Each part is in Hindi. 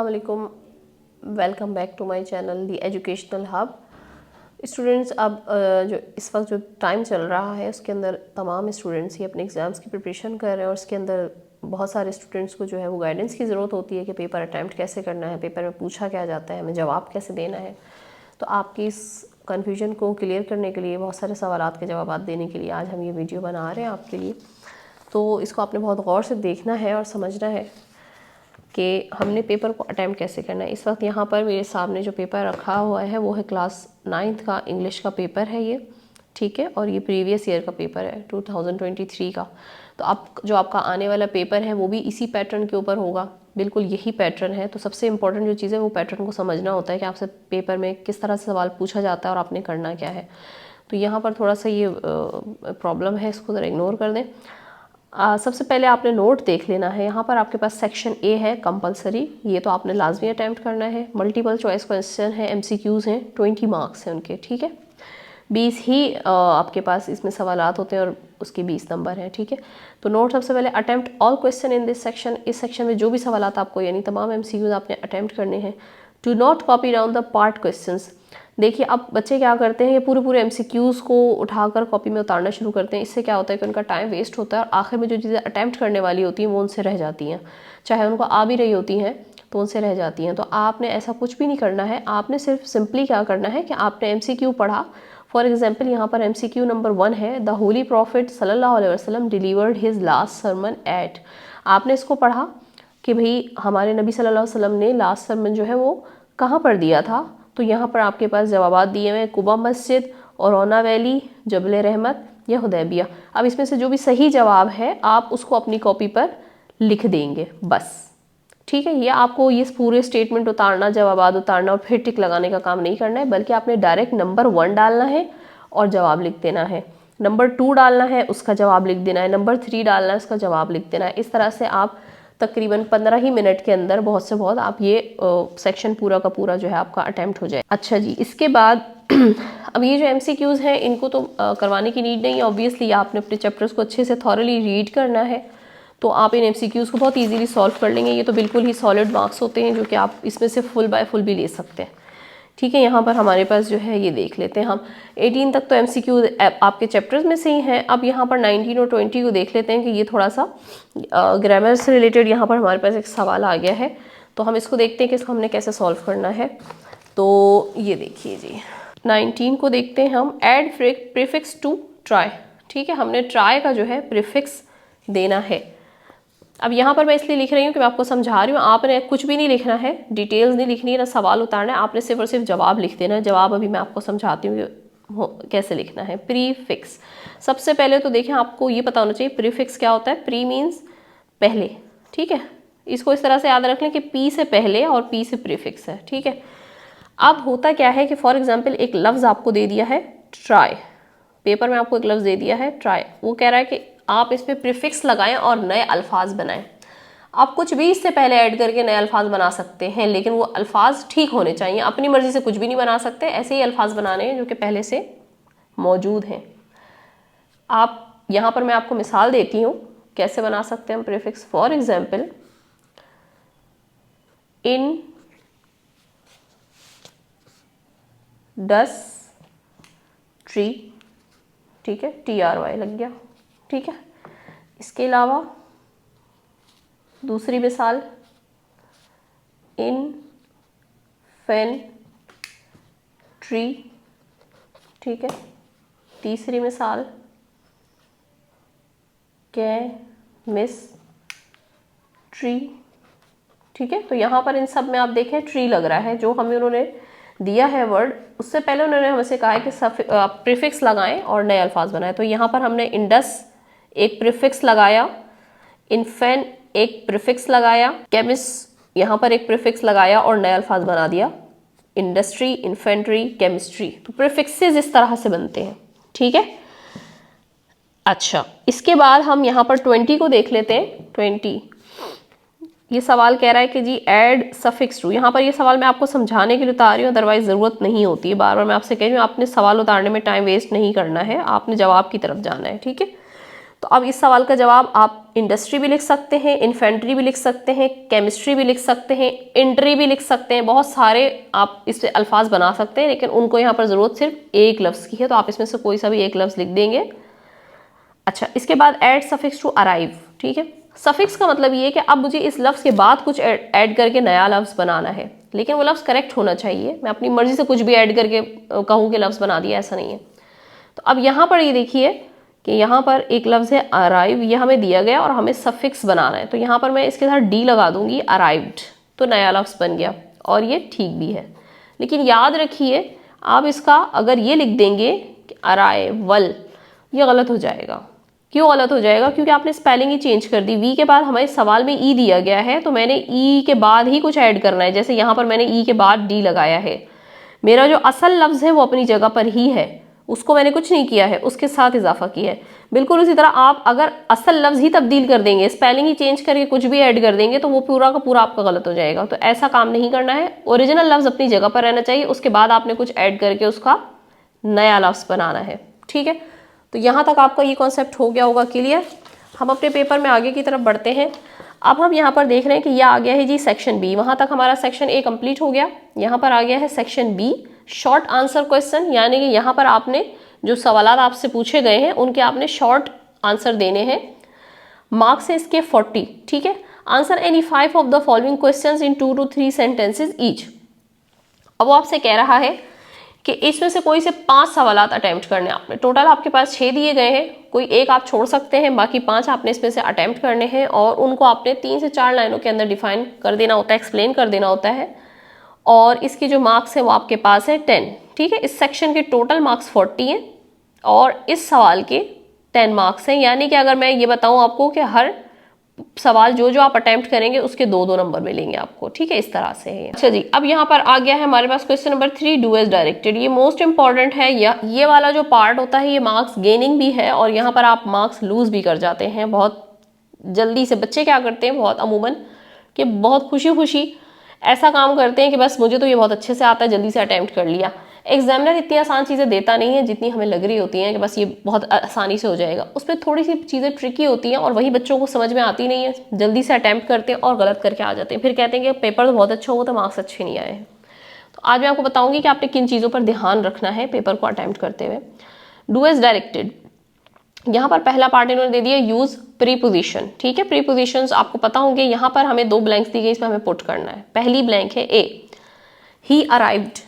वालेकुम, welcome back to my channel the educational hub. Students, अब जो इस वक्त जो टाइम चल रहा है उसके अंदर तमाम स्टूडेंट्स ही अपने एग्ज़ाम्स की प्रिपरेशन कर रहे हैं और उसके अंदर बहुत सारे स्टूडेंट्स को जो है वो गाइडेंस की ज़रूरत होती है कि पेपर अटैम्प्ट कैसे करना है, पेपर में पूछा क्या जाता है, हमें जवाब कैसे देना है। तो आपकी इस कन्फ्यूजन को क्लियर करने के लिए, बहुत सारे सवालात के जवाब देने के लिए आज हम ये वीडियो बना रहे हैं आपके लिए। तो इसको आपने बहुत गौर से देखना है और समझना है कि हमने पेपर को अटैम्प्ट कैसे करना है। इस वक्त यहाँ पर मेरे सामने जो पेपर रखा हुआ है वो है क्लास 9th का इंग्लिश का पेपर है ये, ठीक है। और ये प्रीवियस ईयर का पेपर है 2023 का। तो आप जो आपका आने वाला पेपर है वो भी इसी पैटर्न के ऊपर होगा, बिल्कुल यही पैटर्न है। तो सबसे इम्पोर्टेंट जो चीज़ है वो पैटर्न को समझना होता है कि आपसे पेपर में किस तरह से सवाल पूछा जाता है और आपने करना क्या है। तो यहाँ पर थोड़ा सा ये प्रॉब्लम है, इसको ज़रा इग्नोर कर दें। सबसे पहले आपने नोट देख लेना है। यहाँ पर आपके पास सेक्शन ए है कंपलसरी, ये तो आपने लाजमी अटैम्प्ट करना है। मल्टीपल चॉइस क्वेश्चन है, MCQs हैं, 20 मार्क्स हैं उनके, ठीक है। 20 ही आपके पास इसमें सवालात होते हैं और उसके 20 नंबर हैं, ठीक है। तो नोट सबसे पहले attempt all question in this section. इस सेक्शन में जो भी सवालात आपको यानी तमाम MCQs आपने अटैम्प्ट करने हैं। Do not copy down the part questions. देखिए अब बच्चे क्या करते हैं, ये पूरे MCQs को उठाकर कॉपी में उतारना शुरू करते हैं। इससे क्या होता है कि उनका टाइम वेस्ट होता है और आखिर में जो चीज़ें अटैम्प्ट करने वाली होती हैं वो उनसे रह जाती हैं, चाहे उनको आ भी रही होती हैं तो उनसे रह जाती हैं। तो आपने ऐसा कुछ भी नहीं करना है। आपने सिर्फ सिंपली क्या करना है कि आपने MCQ पढ़ा। फॉर एग्जाम्पल यहाँ पर MCQ नंबर 1 है, द होली प्रॉफिट सल्लल्लाहु अलैहि वसल्लम delivered his last sermon at. आपने इसको पढ़ा कि भाई हमारे नबी सल्लल्लाहु अलैहि वसल्लम ने लास्ट सरमन जो है वो कहाँ पर दिया था। तो यहाँ पर आपके पास जवाबात दिए हुए हैं, कुबा मस्जिद, ओरोना वैली, जबल रहमत या हुदैबिया। अब इसमें से जो भी सही जवाब है आप उसको अपनी कॉपी पर लिख देंगे बस, ठीक है। ये आपको ये पूरे स्टेटमेंट उतारना, जवाबात उतारना और फिर टिक लगाने का काम नहीं करना है, बल्कि आपने डायरेक्ट नंबर 1 डालना है और जवाब लिख देना है। नंबर 2 डालना है, उसका जवाब लिख देना है। नंबर 3 डालना है, उसका जवाब लिख देना है। इस तरह से आप तकरीबन 15 ही मिनट के अंदर बहुत से बहुत आप ये सेक्शन पूरा का पूरा जो है आपका अटैम्प्ट हो जाए। अच्छा जी, इसके बाद अब ये जो MCQs हैं इनको तो करवाने की नीड नहीं है। ऑब्वियसली आपने अपने चैप्टर्स को अच्छे से थॉरली रीड करना है, तो आप इन MCQs को बहुत इजीली सॉल्व कर लेंगे। ये तो बिल्कुल ही सॉलिड मार्क्स होते हैं जो कि आप इसमें से फुल बाय फुल भी ले सकते हैं, ठीक है। यहाँ पर हमारे पास जो है ये देख लेते हैं हम 18 तक तो MCQ आपके चैप्टर्स में से ही हैं। अब यहाँ पर 19 और 20 को देख लेते हैं कि ये थोड़ा सा ग्रामर से रिलेटेड यहाँ पर हमारे पास एक सवाल आ गया है। तो हम इसको देखते हैं कि इसको हमने कैसे सॉल्व करना है। तो ये देखिए जी, 19 को देखते हैं हम। ऐड प्रीफिक्स टू ट्राई, ठीक है। हमने ट्राई का जो है प्रीफिक्स देना है। अब यहाँ पर मैं इसलिए लिख रही हूँ कि मैं आपको समझा रही हूँ, आपने कुछ भी नहीं लिखना है, डिटेल्स नहीं लिखनी है, ना सवाल उतारना है, आपने सिर्फ और सिर्फ जवाब लिख देना है। जवाब अभी मैं आपको समझाती हूँ कैसे लिखना है। प्रीफिक्स, सबसे पहले तो देखें आपको ये पता होना चाहिए प्रीफिक्स क्या होता है। प्री मीन्स पहले, ठीक है। इसको इस तरह से याद रख लें कि पी से पहले और पी से प्रीफिक्स है, ठीक है। अब होता क्या है कि फॉर एग्जाम्पल एक लफ्ज़ आपको दे दिया है ट्राई, पेपर में आपको एक लफ्ज़ दे दिया है ट्राई। वो कह रहा है कि आप इसमें प्रीफिक्स लगाएं और नए अल्फाज बनाएं। आप कुछ भी इससे पहले ऐड करके नए अल्फाज बना सकते हैं, लेकिन वो अल्फाज ठीक होने चाहिए। अपनी मर्जी से कुछ भी नहीं बना सकते, ऐसे ही अल्फाज बनाने हैं जो कि पहले से मौजूद हैं। आप यहाँ पर मैं आपको मिसाल देती हूँ कैसे बना सकते हैं हम prefix. For example, in does tree, ठीक है, TRY लग गया, ठीक है। इसके अलावा दूसरी मिसाल, इन फैन ट्री, ठीक है। तीसरी मिसाल, मिस ट्री, ठीक है। तो यहाँ पर इन सब में आप देखें ट्री लग रहा है। जो हमें उन्होंने दिया है वर्ड, उससे पहले उन्होंने हमसे कहा है कि प्रीफिक्स लगाएं और नए अल्फाज बनाएं। तो यहाँ पर हमने इंडस एक प्रीफिक्स लगाया, इनफेन एक प्रीफिक्स लगाया, केमिस यहाँ पर एक प्रीफिक्स लगाया और नए अल्फाज बना दिया, इंडस्ट्री, इन्फेंट्री, केमिस्ट्री। तो प्रीफिक्सेस इस तरह से बनते हैं, ठीक है। अच्छा, इसके बाद हम यहाँ पर 20 को देख लेते हैं। 20 ये सवाल कह रहा है कि जी ऐड सफिक्स टू। यहाँ पर ये सवाल मैं आपको समझाने के लिए उतार रही हूँ, अदरवाइज ज़रूरत नहीं होती है। बार बार मैं आपसे कह रही हूँ, आपने सवाल उतारने में टाइम वेस्ट नहीं करना है, आपने जवाब की तरफ जाना है, ठीक है। तो अब इस सवाल का जवाब आप इंडस्ट्री भी लिख सकते हैं, इन्फेंट्री भी लिख सकते हैं, केमिस्ट्री भी लिख सकते हैं, इंट्री भी लिख सकते हैं, बहुत सारे आप इससे अल्फाज बना सकते हैं, लेकिन उनको यहाँ पर ज़रूरत सिर्फ एक लफ्ज़ की है, तो आप इसमें से कोई सा भी एक लफ्ज़ लिख देंगे। अच्छा, इसके बाद ऐड सफिक्स टू अराइव, ठीक है। सफिक्स का मतलब ये है कि अब मुझे इस लफ्ज़ के बाद कुछ ऐड करके नया लफ्ज़ बनाना है, लेकिन वो लफ्ज़ करेक्ट होना चाहिए। मैं अपनी मर्जी से कुछ भी ऐड करके कहूँ कि लफ्ज़ बना दिया, ऐसा नहीं है। तो अब यहाँ पर ये देखिए कि यहाँ पर एक लफ्ज़ है अराइव, ये हमें दिया गया और हमें सफिक्स बनाना है, तो यहाँ पर मैं इसके साथ डी लगा दूंगी, अराइव्ड, तो नया लफ्ज़ बन गया और ये ठीक भी है। लेकिन याद रखिए आप इसका अगर ये लिख देंगे कि अराइवल, ये गलत हो जाएगा। क्यों गलत हो जाएगा? क्योंकि आपने स्पेलिंग ही चेंज कर दी। वी के बाद हमारे सवाल में ई दिया गया है, तो मैंने ई के बाद ही कुछ ऐड करना है। जैसे यहाँ पर मैंने ई के बाद डी लगाया है, मेरा जो असल लफ्ज़ है वो अपनी जगह पर ही है, उसको मैंने कुछ नहीं किया है, उसके साथ इजाफा किया है। बिल्कुल उसी तरह आप अगर असल लफ्ज़ ही तब्दील कर देंगे, स्पेलिंग ही चेंज करके कुछ भी ऐड कर देंगे, तो वो पूरा का पूरा आपका गलत हो जाएगा। तो ऐसा काम नहीं करना है, ओरिजिनल लफ्ज़ अपनी जगह पर रहना चाहिए, उसके बाद आपने कुछ ऐड करके उसका नया लफ्ज़ बनाना है, ठीक है। तो यहाँ तक आपका ये कॉन्सेप्ट हो गया होगा क्लियर। हम अपने पेपर में आगे की तरफ बढ़ते हैं। अब हम यहाँ पर देख रहे हैं कि यह आ गया है जी सेक्शन बी। वहाँ तक हमारा सेक्शन ए कंप्लीट हो गया, यहाँ पर आ गया है section B, short answer question, यानी कि यहाँ पर आपने जो सवालात आपसे पूछे गए हैं उनके आपने शॉर्ट आंसर देने हैं। मार्क्स है इसके 40, ठीक है। Answer any 5 of the following questions in 2 to 3 sentences each. अब वो आपसे कह रहा है कि इसमें से कोई से 5 सवालात अटेम्प्ट करने आपने। टोटल आपके पास 6 दिए गए हैं, कोई एक आप छोड़ सकते हैं, बाकी 5 आपने इसमें से अटेम्प्ट करने हैं और उनको आपने 3 से 4 लाइनों के अंदर डिफाइन कर देना होता है, एक्सप्लेन कर देना होता है। और इसकी जो मार्क्स है वो आपके पास है 10, ठीक है। इस सेक्शन के टोटल मार्क्स 40 हैं और इस सवाल के 10 मार्क्स हैं। यानी कि अगर मैं ये बताऊं आपको कि हर सवाल जो जो आप अटेम्प्ट करेंगे उसके 2-2 नंबर मिलेंगे आपको, ठीक है। इस तरह से है। अच्छा जी, अब यहाँ पर आ गया है हमारे पास question number 3, do as directed. ये मोस्ट इंपॉर्टेंट है। ये वाला जो पार्ट होता है ये मार्क्स गेनिंग भी है और यहाँ पर आप मार्क्स लूज भी कर जाते हैं बहुत जल्दी से। बच्चे क्या करते हैं बहुत अमूमन कि बहुत खुशी खुशी ऐसा काम करते हैं कि बस मुझे तो ये बहुत अच्छे से आता है, जल्दी से अटेम्प्ट कर लिया। एग्जामिनर इतनी आसान चीज़ें देता नहीं है जितनी हमें लग रही होती हैं कि बस ये बहुत आसानी से हो जाएगा। उसमें थोड़ी सी चीज़ें ट्रिकी होती हैं और वही बच्चों को समझ में आती नहीं है, जल्दी से अटेम्प्ट करते हैं और गलत करके आ जाते हैं, फिर कहते हैं कि पेपर तो बहुत अच्छा हुआ तो मार्क्स अच्छे नहीं आए हैं। तो आज मैं आपको बताऊंगी कि आपने किन चीज़ों पर ध्यान रखना है पेपर को अटेम्प्ट करते हुए। डू एज डायरेक्टेड, यहाँ पर पहला पार्ट इन्होंने दे दिया यूज प्रीपोजिशन, ठीक है। प्रीपोजिशंस आपको पता होंगे। यहाँ पर हमें 2 ब्लैंक्स दी गई, इसमें हमें पुट करना है। पहली ब्लैंक है ए, ही अराइव्ड।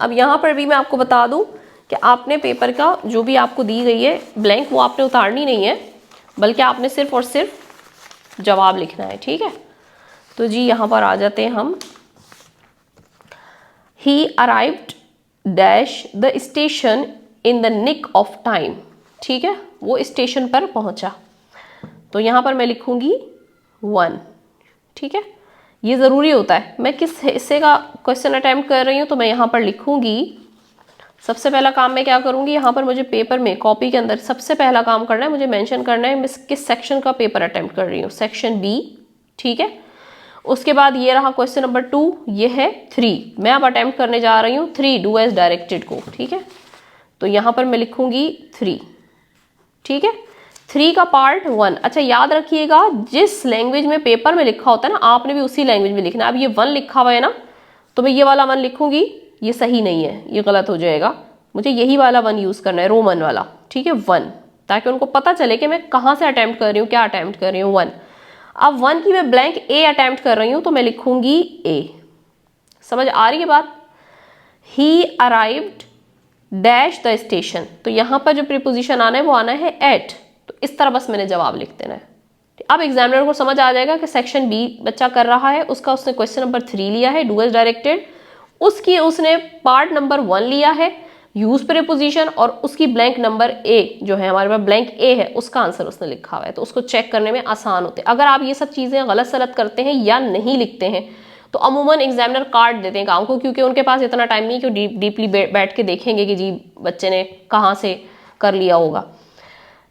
अब यहाँ पर भी मैं आपको बता दूं कि आपने पेपर का जो भी आपको दी गई है ब्लैंक वो आपने उतारनी नहीं है, बल्कि आपने सिर्फ और सिर्फ जवाब लिखना है, ठीक है। तो जी यहाँ पर आ जाते हैं हम। He arrived dash the station in the nick of time, ठीक है। वो स्टेशन पर पहुंचा, तो यहाँ पर मैं लिखूंगी 1, ठीक है। ये ज़रूरी होता है। मैं किस हिस्से का क्वेश्चन अटेम्प्ट कर रही हूँ तो मैं यहाँ पर लिखूंगी। सबसे पहला काम मैं क्या करूँगी, यहाँ पर मुझे पेपर में कॉपी के अंदर सबसे पहला काम करना है, मुझे मेंशन करना है मैं किस सेक्शन का पेपर अटेम्प्ट कर रही हूँ, सेक्शन बी, ठीक है। उसके बाद ये रहा क्वेश्चन नंबर 2, ये है 3, मैं अब अटेम्प्ट करने जा रही हूँ 3 डू एज डायरेक्टेड को, ठीक है। तो यहाँ पर मैं लिखूंगी 3, ठीक है। 3 का पार्ट 1। अच्छा याद रखिएगा जिस लैंग्वेज में पेपर में लिखा होता है ना, आपने भी उसी लैंग्वेज में लिखना है। अब ये 1 लिखा हुआ है ना, तो मैं ये वाला 1 लिखूंगी, ये सही नहीं है, ये गलत हो जाएगा। मुझे यही वाला 1 यूज करना है, रोमन वाला, ठीक है, 1, ताकि उनको पता चले कि मैं कहाँ से अटेम्प्ट कर रही हूँ, क्या अटेम्प्ट कर रही हूँ, 1। अब 1 की मैं ब्लैंक ए अटेम्प्ट कर रही हूँ तो मैं लिखूंगी ए। समझ आ रही है बात। ही अराइव्ड डैश द स्टेशन, तो यहाँ पर जो प्रीपोजिशन आना है वो आना है एट, तो इस तरह बस मैंने जवाब लिख देना है। अब एग्जामिनर को समझ आ जाएगा कि सेक्शन बी बच्चा कर रहा है, उसका उसने क्वेश्चन नंबर 3 लिया है, डू एज डायरेक्टेड, उसकी उसने पार्ट नंबर 1 लिया है, यूज प्रीपोजिशन, और उसकी ब्लैंक नंबर ए जो है हमारे पास ब्लैंक ए है उसका आंसर उसने लिखा हुआ है, तो उसको चेक करने में आसान होते हैं। अगर आप ये सब चीज़ें गलत सलत करते हैं या नहीं लिखते हैं तो अमूमन एग्जामिनर काट देते हैं काम को, क्योंकि उनके पास इतना टाइम नहीं कि डीपली बैठ के देखेंगे कि जी बच्चे ने कहाँ से कर लिया होगा।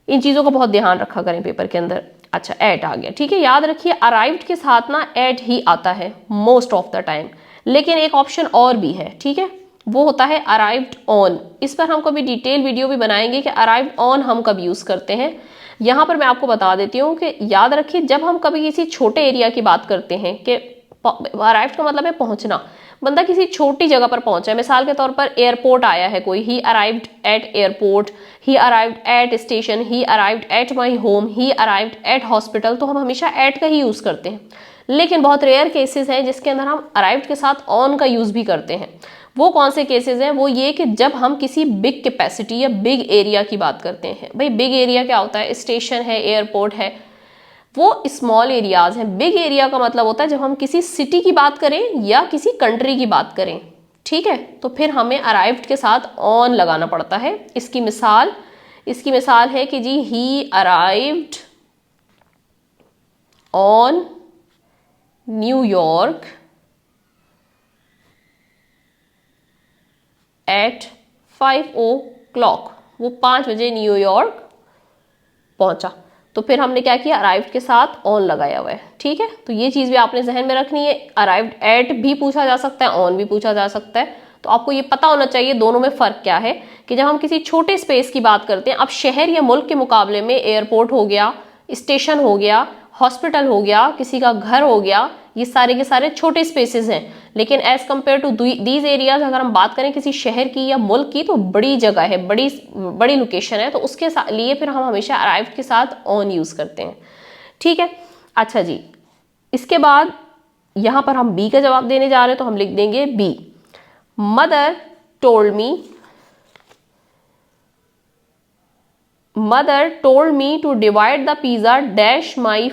इन चीज़ों का बहुत ध्यान रखा करें पेपर के अंदर। अच्छा एट आ गया, ठीक है। याद रखिए अराइव्ड के साथ ना एट ही आता है मोस्ट ऑफ द टाइम, लेकिन एक ऑप्शन और भी है, ठीक है। वो होता है अराइव्ड ऑन। इस पर हम कभी डिटेल वीडियो भी बनाएंगे कि अराइव्ड ऑन हम कब यूज करते हैं। यहाँ पर मैं आपको बता देती हूँ कि याद रखिए, जब हम कभी किसी छोटे एरिया की बात करते हैं कि अराइव्ड का मतलब है पहुंचना, बंदा किसी छोटी जगह पर पहुंचा है, मिसाल के तौर पर एयरपोर्ट आया है कोई, ही arrived at airport, he arrived at station, he arrived at my home, he arrived at hospital, तो हम हमेशा एट का ही यूज करते हैं। लेकिन बहुत रेयर केसेस हैं जिसके अंदर हम अराइव्ड के साथ ऑन का यूज भी करते हैं। वो कौन से केसेस हैं? वो ये कि जब हम किसी बिग कैपेसिटी या बिग एरिया की बात करते हैं। भाई बिग एरिया क्या होता है? स्टेशन है, एयरपोर्ट है, वो स्मॉल एरियाज हैं। बिग एरिया का मतलब होता है जब हम किसी सिटी की बात करें या किसी कंट्री की बात करें, ठीक है, तो फिर हमें अराइव्ड के साथ ऑन लगाना पड़ता है। इसकी मिसाल है कि जी he arrived on New York at 5 o'clock, वो 5 बजे न्यूयॉर्क पहुंचा। तो फिर हमने क्या किया? अराइव्ड के साथ ऑन लगाया हुआ है, ठीक है। तो ये चीज भी आपने जहन में रखनी है। अराइव्ड एट भी पूछा जा सकता है, ऑन भी पूछा जा सकता है। तो आपको ये पता होना चाहिए दोनों में फर्क क्या है, कि जब हम किसी छोटे स्पेस की बात करते हैं, अब शहर या मुल्क के मुकाबले में एयरपोर्ट हो गया, स्टेशन हो गया, हॉस्पिटल हो गया, किसी का घर हो गया, ये सारे के सारे छोटे स्पेसेस हैं। लेकिन as compare to these areas, अगर हम बात करें किसी शहर की या मुल्क की, तो बड़ी जगह है, बड़ी लोकेशन है, तो उसके लिए फिर हम हमेशा अराइव्ड के साथ ऑन यूज करते हैं, ठीक है। अच्छा जी, इसके बाद यहां पर हम बी का जवाब देने जा रहे हैं, तो हम लिख देंगे B. Mother told me to divide the pizza dash my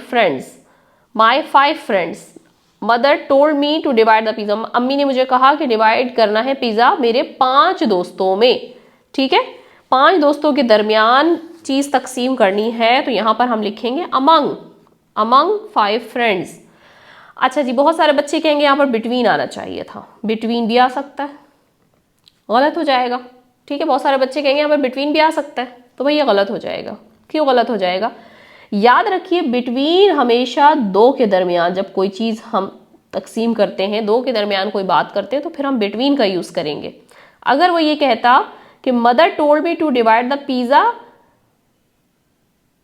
5 friends. Mother told me to divide the pizza, अम्मी ने मुझे कहा कि डिवाइड करना है पिज्जा मेरे 5 दोस्तों में, ठीक है। 5 दोस्तों के दरमियान चीज तकसीम करनी है, तो यहां पर हम लिखेंगे अमंग 5 फ्रेंड्स। अच्छा जी, बहुत सारे बच्चे कहेंगे यहां पर बिटवीन आना चाहिए था, बिटवीन भी आ सकता है, गलत हो जाएगा, ठीक है। बहुत सारे बच्चे कहेंगे यहाँ पर बिटवीन भी आ सकता है, तो भाई ये गलत हो जाएगा। क्यों गलत हो जाएगा? याद रखिए, बिटवीन हमेशा दो के दरमियान, जब कोई चीज हम तकसीम करते हैं, दो के दरमियान कोई बात करते हैं, तो फिर हम बिटवीन का यूज करेंगे। अगर वो ये कहता कि mother told me to divide the pizza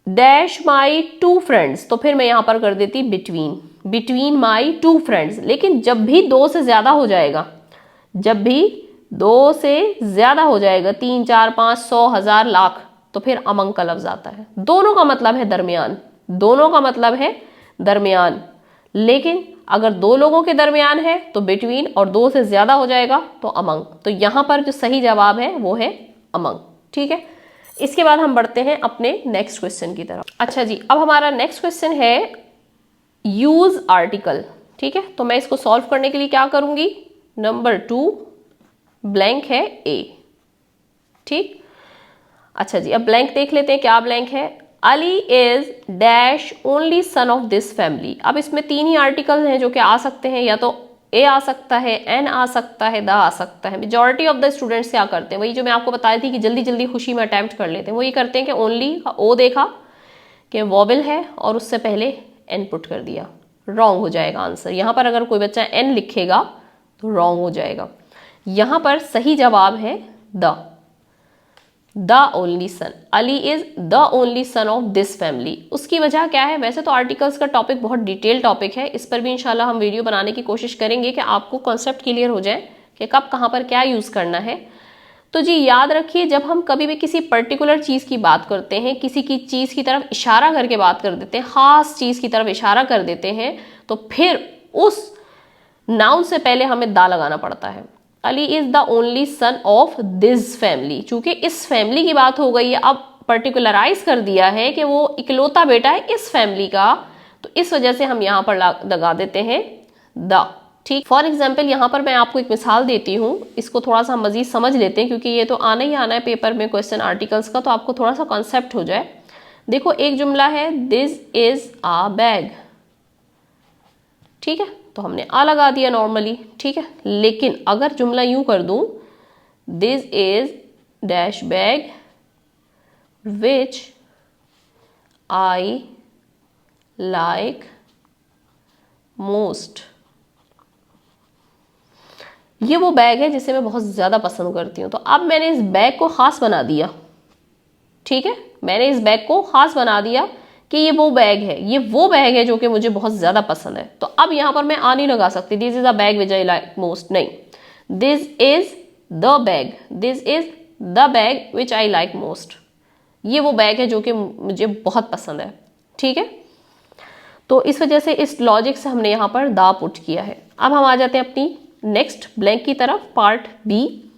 dash my 2 friends, तो फिर मैं यहां पर कर देती बिटवीन माई 2 फ्रेंड्स। लेकिन जब भी 2 से ज्यादा हो जाएगा, 3, 4, 5, 100, 1000, लाख, तो फिर अमंग का लफ्ज आता है। दोनों का मतलब है दरमियान, लेकिन अगर 2 लोगों के दरमियान है तो बिटवीन, और 2 से ज्यादा हो जाएगा तो अमंग। तो यहां पर जो सही जवाब है वो है अमंग, ठीक है। इसके बाद हम बढ़ते हैं अपने नेक्स्ट क्वेश्चन की तरफ। अच्छा जी, अब हमारा नेक्स्ट क्वेश्चन है यूज आर्टिकल, ठीक है। तो मैं इसको सॉल्व करने के लिए क्या करूंगी? नंबर 2 ब्लैंक है ए, ठीक। अच्छा जी, अब ब्लैंक देख लेते हैं, क्या ब्लैंक है? Ali is dash only son of this family. अब इसमें 3 ही आर्टिकल हैं जो कि आ सकते हैं, या तो ए आ सकता है, एन आ सकता है, द आ सकता है। मेजॉरिटी ऑफ द स्टूडेंट्स क्या करते हैं, वही जो मैं आपको बताई थी कि जल्दी जल्दी खुशी में अटेम्प्ट कर लेते हैं, वो ये करते हैं कि ओनली का ओ देखा कि वॉवेल है और उससे पहले एन पुट कर दिया। रॉन्ग हो जाएगा आंसर। यहां पर अगर कोई बच्चा एन लिखेगा तो रॉन्ग हो जाएगा। यहां पर सही जवाब है the only son. Ali is the only son of this family. उसकी वजह क्या है? वैसे तो आर्टिकल्स का टॉपिक बहुत डिटेल टॉपिक है, इस पर भी इंशाल्लाह हम वीडियो बनाने की कोशिश करेंगे कि आपको कॉन्सेप्ट क्लियर हो जाए कि कब कहाँ पर क्या यूज करना है। तो जी याद रखिए, जब हम कभी भी किसी पर्टिकुलर चीज की बात करते हैं, किसी की चीज की तरफ इशारा करके बात कर देते हैं, खास चीज की तरफ इशारा कर देते हैं, तो फिर उस नाउन से पहले हमें दा लगाना पड़ता है। Ali is the only son of this family, चूंकि इस फैमिली की बात हो गई है, अब पर्टिकुलराइज कर दिया है कि वो इकलौता बेटा है इस फैमिली का, तो इस वजह से हम यहां पर लगा देते हैं द, ठीक। फॉर एग्जाम्पल यहां पर मैं आपको एक मिसाल देती हूं, इसको थोड़ा सा मजीद समझ लेते हैं, क्योंकि ये तो आना ही आना है पेपर में क्वेश्चन आर्टिकल्स का, तो आपको थोड़ा सा कॉन्सेप्ट हो जाए। देखो, एक जुमला है दिस इज आ बैग, ठीक है, तो हमने आ लगा दिया नॉर्मली, ठीक है। लेकिन अगर जुमला यूं कर दूं, this is dash bag which I like most, ये वो बैग है जिसे मैं बहुत ज़्यादा पसंद करती हूँ। तो अब मैंने इस बैग को ख़ास बना दिया, ठीक है, मैंने इस बैग को ख़ास बना दिया कि ये वो बैग है, ये वो बैग है जो कि मुझे बहुत ज़्यादा पसंद है। तो अब यहाँ पर मैं आ नहीं लगा सकती this is a bag which I like most, नहीं, this is the bag, this is the bag which I like most, ये वो बैग है जो कि मुझे बहुत पसंद है, ठीक है। तो इस वजह से इस लॉजिक से हमने यहाँ पर दा पुट किया है। अब हम आ जाते हैं अपनी नेक्स्ट ब्लैंक की तरफ, part B.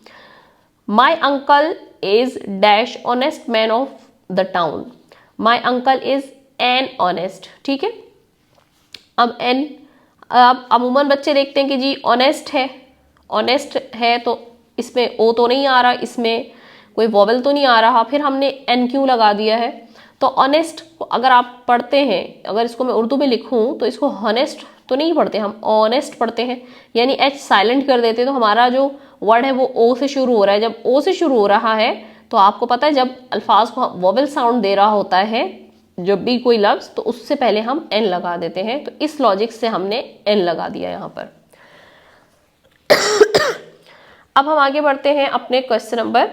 My uncle is dash honest man of the town, my uncle is an honest, ठीक है। अब एन, अब अमूमन बच्चे देखते हैं कि जी ऑनेस्ट है तो इसमें ओ तो नहीं आ रहा, इसमें कोई वॉवल तो नहीं आ रहा, फिर हमने एन क्यों लगा दिया है। तो ऑनेस्ट अगर आप पढ़ते हैं, अगर इसको मैं उर्दू में लिखूं तो इसको हॉनेस्ट तो नहीं पढ़ते, हम ऑनेस्ट पढ़ते हैं, यानी एच साइलेंट कर देते हैं। तो हमारा जो वर्ड है वो ओ से शुरू हो रहा है। जब ओ से शुरू हो रहा है तो आपको पता है जब अल्फाज को वॉवल साउंड दे रहा होता है, जब भी कोई लफ्ज, तो उससे पहले हम एन लगा देते हैं। तो इस लॉजिक से हमने एन लगा दिया यहाँ पर। अब हम आगे बढ़ते हैं अपने क्वेश्चन नंबर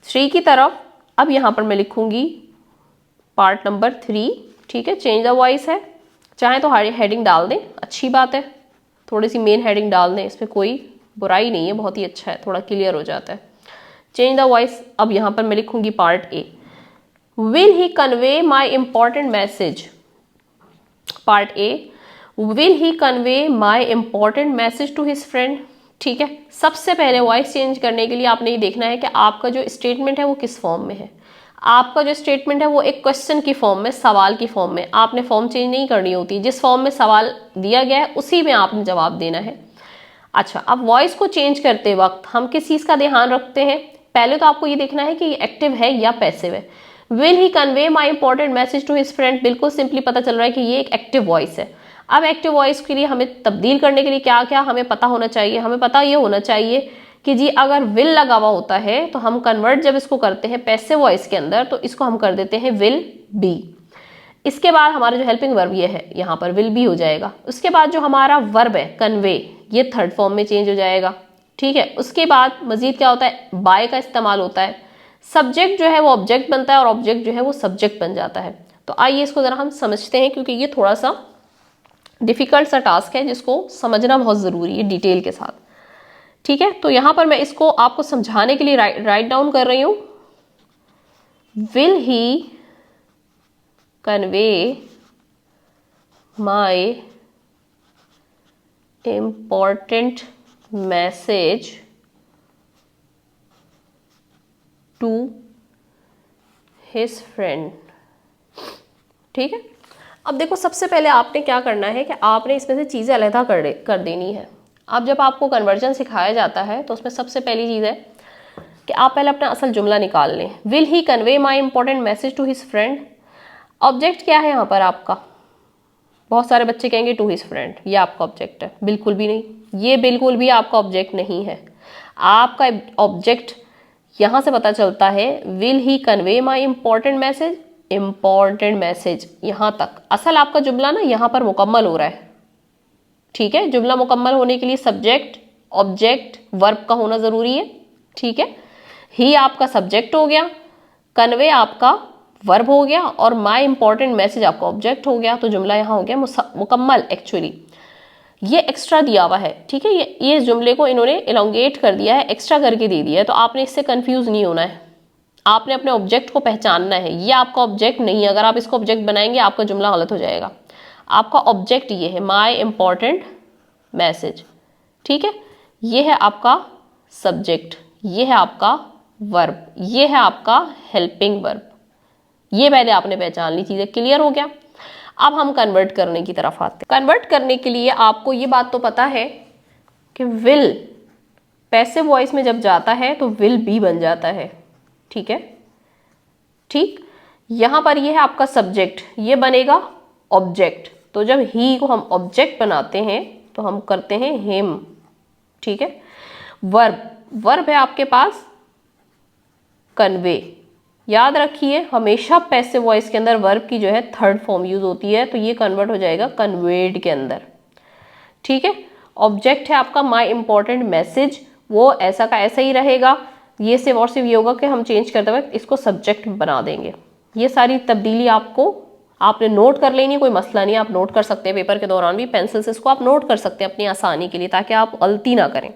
3 की तरफ। अब यहाँ पर मैं लिखूंगी पार्ट नंबर 3, ठीक है। चेंज द वॉइस है, चाहे तो हेडिंग डाल दें, अच्छी बात है, थोड़ी सी मेन हेडिंग डाल दें, इसमें कोई बुराई नहीं है, बहुत ही अच्छा है, थोड़ा क्लियर हो जाता है। चेंज द वॉइस, अब यहाँ पर मैं लिखूंगी part A, will he convey my important message, part A, will he convey my important message to his friend, ठीक है। सबसे पहले वॉइस चेंज करने के लिए आपने ये देखना है कि आपका जो स्टेटमेंट है वो किस फॉर्म में है। आपका जो स्टेटमेंट है वो एक क्वेश्चन की फॉर्म में, सवाल की फॉर्म में, आपने फॉर्म चेंज नहीं करनी होती, जिस फॉर्म में सवाल दिया गया है उसी में आपने जवाब देना है। अच्छा, अब वॉइस को चेंज करते वक्त हम किस चीज़ का ध्यान रखते हैं, पहले तो आपको ये देखना है कि ये एक्टिव है या पैसिव है। Will he convey my important message to his friend, बिल्कुल सिंपली पता चल रहा है कि ये एक एक्टिव वॉइस है। अब एक्टिव वॉइस के लिए हमें तब्दील करने के लिए क्या क्या हमें पता होना चाहिए, हमें पता ये होना चाहिए कि जी अगर विल लगा हुआ होता है तो हम कन्वर्ट जब इसको करते हैं पैसिव वॉइस के अंदर तो इसको हम कर देते हैं विल बी। इसके बाद हमारा जो हेल्पिंग वर्ब ये है, यहाँ पर विल बी हो जाएगा। उसके बाद जो हमारा वर्ब है कन्वे, ये थर्ड फॉर्म में चेंज हो जाएगा, ठीक है। उसके बाद मजीद क्या होता है, बाय का इस्तेमाल होता है, सब्जेक्ट जो है वो ऑब्जेक्ट बनता है और ऑब्जेक्ट जो है वो सब्जेक्ट बन जाता है। तो आइए इसको जरा हम समझते हैं, क्योंकि ये थोड़ा सा डिफिकल्ट सा टास्क है जिसको समझना बहुत ज़रूरी है डिटेल के साथ, ठीक है। तो यहाँ पर मैं इसको आपको समझाने के लिए राइट डाउन कर रही हूँ, will he convey my important message to his friend, ठीक है। अब देखो सबसे पहले आपने क्या करना है कि आपने इसमें से चीज़ें अलहदा कर देनी है। अब जब आपको कन्वर्जन सिखाया जाता है तो उसमें सबसे पहली चीज़ है कि आप पहले अपना असल जुमला निकाल लें। Will he convey my important message to his friend, object क्या है यहाँ पर आपका, बहुत सारे बच्चे कहेंगे टू हिज फ्रेंड, ये आपका ऑब्जेक्ट है, बिल्कुल भी नहीं, ये बिल्कुल भी आपका ऑब्जेक्ट नहीं है। आपका ऑब्जेक्ट यहाँ से पता चलता है, will he convey my important message, important message यहाँ तक, असल आपका जुमला ना यहाँ पर मुकम्मल हो रहा है, ठीक है। जुमला मुकम्मल होने के लिए सब्जेक्ट, ऑब्जेक्ट, वर्ब का होना जरूरी है, ठीक है। ही आपका सब्जेक्ट हो गया, कन्वे आपका वर्ब हो गया और माई इंपॉर्टेंट मैसेज आपका ऑब्जेक्ट हो गया। तो जुमला यहाँ हो गया मुकम्मल। एक्चुअली ये एक्स्ट्रा दिया हुआ है, ठीक है, ये जुमले को इन्होंने एलोंगेट कर दिया है, एक्स्ट्रा करके दे दिया है। तो आपने इससे कंफ्यूज नहीं होना है, आपने अपने ऑब्जेक्ट को पहचानना है, ये आपका ऑब्जेक्ट नहीं है। अगर आप इसको ऑब्जेक्ट बनाएंगे आपका जुमला गलत हो जाएगा। आपका ऑब्जेक्ट ये है माई इंपॉर्टेंट मैसेज, ठीक है। ये है आपका सब्जेक्ट, ये है आपका वर्ब, ये है आपका हेल्पिंग वर्ब। ये पहले आपने पहचान ली, चीज़ें क्लियर हो गया। अब हम कन्वर्ट करने की तरफ आते हैं। कन्वर्ट करने के लिए आपको ये बात तो पता है कि विल पैसिव वॉइस में जब जाता है तो विल बी बन जाता है, ठीक है, ठीक। यहाँ पर ये है आपका सब्जेक्ट, ये बनेगा ऑब्जेक्ट। तो जब ही को हम ऑब्जेक्ट बनाते हैं तो हम करते हैं हिम, ठीक है। वर्ब है आपके पास कन्वे। याद रखिए हमेशा पैसिव वॉइस के अंदर वर्ब की जो है थर्ड फॉर्म यूज होती है, तो ये कन्वर्ट हो जाएगा कन्वेड के अंदर, ठीक है। ऑब्जेक्ट है आपका माई इम्पॉर्टेंट मैसेज, वो ऐसा का ऐसा ही रहेगा। ये सिर्फ और सिर्फ योगा के हम चेंज करते वक्त इसको सब्जेक्ट बना देंगे। ये सारी तब्दीली आपने नोट कर लेनी, कोई मसला नहीं, आप नोट कर सकते हैं पेपर के दौरान भी, पेंसिल से इसको आप नोट कर सकते हैं अपनी आसानी के लिए, ताकि आप गलती ना करें।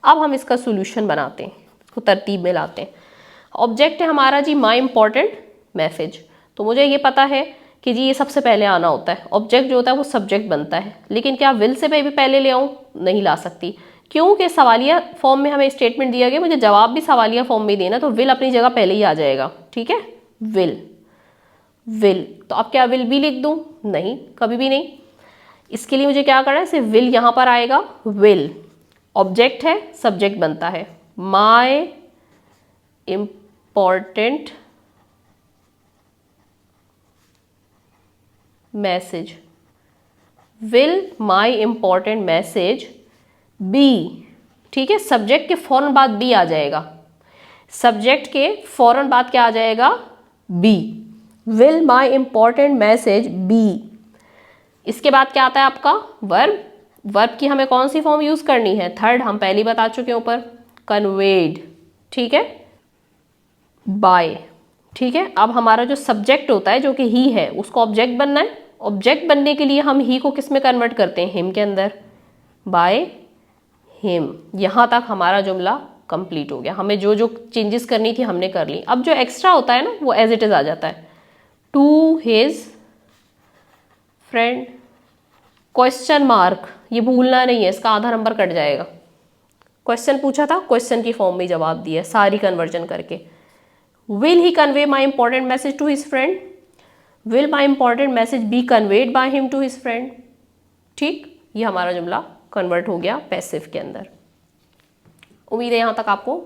अब हम इसका सोल्यूशन बनाते हैं, इसको तरतीब में लाते हैं। ऑब्जेक्ट है हमारा जी माई इम्पॉर्टेंट मैसेज, तो मुझे ये पता है कि जी ये सबसे पहले आना होता है। ऑब्जेक्ट जो होता है वो सब्जेक्ट बनता है, लेकिन क्या विल से मैं भी पहले ले आऊँ? नहीं ला सकती, क्योंकि सवालिया फॉर्म में हमें स्टेटमेंट दिया गया, मुझे जवाब भी सवालिया फॉर्म में देना, तो विल अपनी जगह पहले ही आ जाएगा। ठीक है, विल विल, तो अब क्या विल भी लिख दूं? नहीं, कभी भी नहीं। इसके लिए मुझे क्या करना है, सिर्फ विल यहां पर आएगा। विल ऑब्जेक्ट है, सब्जेक्ट बनता है। My important message, will my important message be. ठीक है, सब्जेक्ट के फौरन बाद बी आ जाएगा, सब्जेक्ट के फौरन बाद क्या आ जाएगा? B. Will my important message B. इसके बाद क्या आता है आपका? वर्ब। वर्ब की हमें कौन सी फॉर्म यूज करनी है? थर्ड, हम पहले ही बता चुके हैं ऊपर, कन्वेड। ठीक है, बाय। ठीक है, अब हमारा जो सब्जेक्ट होता है जो कि ही है, उसको ऑब्जेक्ट बनना है। ऑब्जेक्ट बनने के लिए हम ही को किस में कन्वर्ट करते हैं? हिम के अंदर, बाय हिम। यहां तक हमारा जुमला कंप्लीट हो गया। हमें जो जो चेंजेस करनी थी हमने कर ली। अब जो एक्स्ट्रा होता है ना, वो एज इट इज आ जाता है। To his friend, question mark, ये भूलना नहीं है, इसका आधा नंबर कट जाएगा। क्वेश्चन पूछा था, क्वेश्चन की फॉर्म में जवाब दिया, सारी कन्वर्जन करके। Will he convey my important message to his friend? Will my important message be conveyed by him to his friend? ठीक, ये हमारा जुमला कन्वर्ट हो गया पैसिव के अंदर। उम्मीद है यहां तक आपको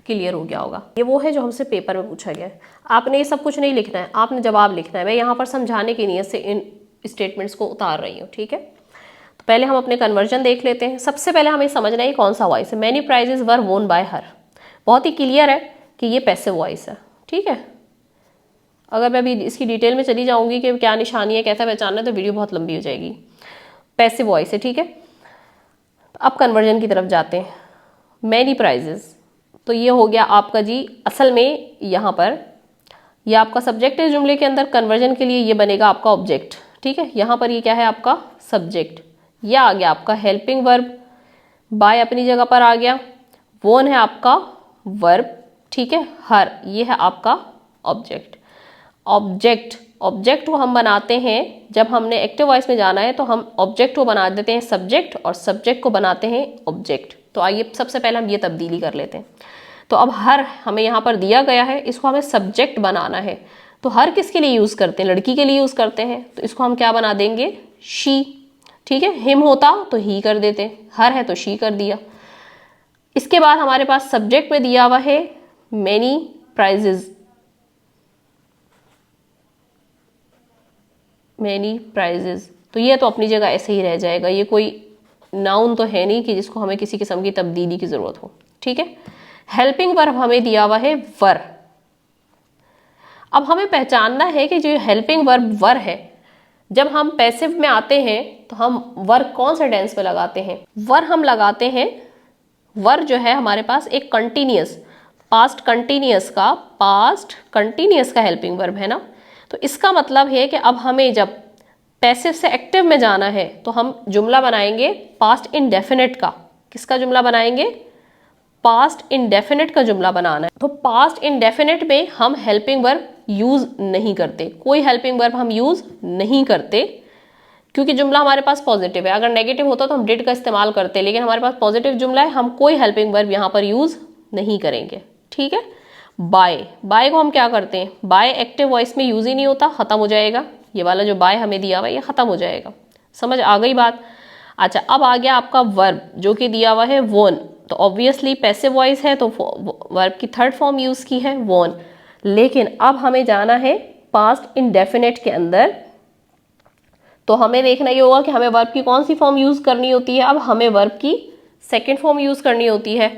क्लियर हो गया होगा। ये वो है जो हमसे पेपर में पूछा गया है। आपने ये सब कुछ नहीं लिखना है, आपने जवाब लिखना है। मैं यहाँ पर समझाने की नीयत से इन स्टेटमेंट्स को उतार रही हूँ। ठीक है, तो पहले हम अपने कन्वर्जन देख लेते हैं। सबसे पहले हमें समझना है कौन सा वॉइस है। मैनी प्राइजेस वर वोन बाय हर, बहुत ही क्लियर है कि ये पैसिव वॉइस है। ठीक है, अगर मैं अभी इसकी डिटेल में चली जाऊंगी कि क्या निशानी है, कैसा पहचानना है, तो वीडियो बहुत लंबी हो जाएगी। पैसिव वॉइस है। ठीक है, अब कन्वर्जन की तरफ जाते हैं। मैनी प्राइजेस, तो ये हो गया आपका जी, असल में यहाँ पर ये आपका सब्जेक्ट है जुमले के अंदर, कन्वर्जन के लिए ये बनेगा आपका ऑब्जेक्ट। ठीक है, यहाँ पर ये क्या है आपका? सब्जेक्ट। ये आ गया आपका हेल्पिंग वर्ब, बाय अपनी जगह पर आ गया, वोन है आपका वर्ब। ठीक है, हर ये है आपका ऑब्जेक्ट। ऑब्जेक्ट को हम बनाते हैं जब हमने एक्टिव वॉइस में जाना है, तो हम ऑब्जेक्ट को बना देते हैं सब्जेक्ट, और सब्जेक्ट को बनाते हैं ऑब्जेक्ट। तो आइए सबसे पहले हम ये तब्दीली कर लेते हैं। तो अब हर हमें यहाँ पर दिया गया है, इसको हमें सब्जेक्ट बनाना है। तो हर किसके लिए यूज करते हैं? लड़की के लिए यूज करते हैं, तो इसको हम क्या बना देंगे? शी। ठीक है, हिम होता तो ही कर देते, हर है तो शी कर दिया। इसके बाद हमारे पास सब्जेक्ट में दिया हुआ है मेनी प्राइजेस, मैनी प्राइजेस, तो ये तो अपनी जगह ऐसे ही रह जाएगा। ये कोई नाउन तो है नहीं कि जिसको हमें किसी किस्म की तब्दीली की जरूरत हो। ठीक है, हेल्पिंग वर्ब हमें दिया हुआ है वर। अब हमें पहचानना है कि जो हेल्पिंग वर्ब वर है, जब हम पैसिव में आते हैं तो हम वर कौन से टेंस पे लगाते हैं? वर हम लगाते हैं, वर जो है हमारे पास एक कंटिन्यूअस, पास्ट कंटिन्यूअस का हेल्पिंग वर्ब है ना। तो इसका मतलब है कि अब हमें जब पैसिव से एक्टिव में जाना है तो हम जुमला बनाएंगे पास्ट इंडेफिनिट का। किसका जुमला बनाएंगे? पास्ट इंडेफिनिट का जुमला बनाना है। तो पास्ट इंडेफिनिट में हम हेल्पिंग वर्ब यूज नहीं करते, कोई हेल्पिंग वर्ब हम यूज नहीं करते, क्योंकि जुमला हमारे पास पॉजिटिव है। अगर नेगेटिव होता तो हम डिड का इस्तेमाल करते, लेकिन हमारे पास पॉजिटिव जुमला है, हम कोई हेल्पिंग वर्ब यहाँ पर यूज नहीं करेंगे। ठीक है, बाय को हम क्या करते हैं? बाय एक्टिव वॉइस में यूज ही नहीं होता, खत्म हो जाएगा। ये वाला जो बाय हमें दिया हुआ है ये खत्म हो जाएगा। समझ आ गई बात? अच्छा, अब आ गया आपका वर्ब जो कि दिया हुआ है वोन। तो ऑब्वियसली पैसिव वॉइस है तो वर्ब की थर्ड फॉर्म यूज की है वोन। लेकिन अब हमें जाना है पास्ट इंडेफिनिट के अंदर, तो हमें देखना ये होगा कि हमें वर्ब की कौन सी फॉर्म यूज करनी होती है। अब हमें वर्ब की सेकेंड फॉर्म यूज करनी होती है।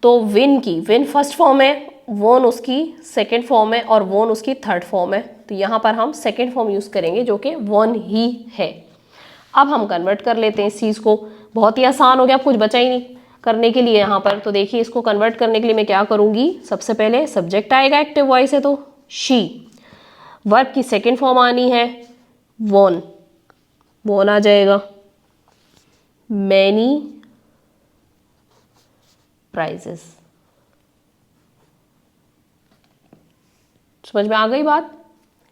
तो विन फर्स्ट फॉर्म है, वोन उसकी सेकेंड फॉर्म है, और वोन उसकी थर्ड फॉर्म है। तो यहाँ पर हम सेकेंड फॉर्म यूज करेंगे जो कि वोन ही है। अब हम कन्वर्ट कर लेते हैं इस चीज को। बहुत ही आसान हो गया, कुछ बचा ही नहीं करने के लिए यहाँ पर। तो देखिए इसको कन्वर्ट करने के लिए मैं क्या करूँगी, सबसे पहले सब्जेक्ट आएगा, एक्टिव वॉइस है तो शी। वर्ब की सेकेंड फॉर्म आनी है वॉन, वॉन आ जाएगा। मैनी प्राइजेस, समझ में आ गई बात।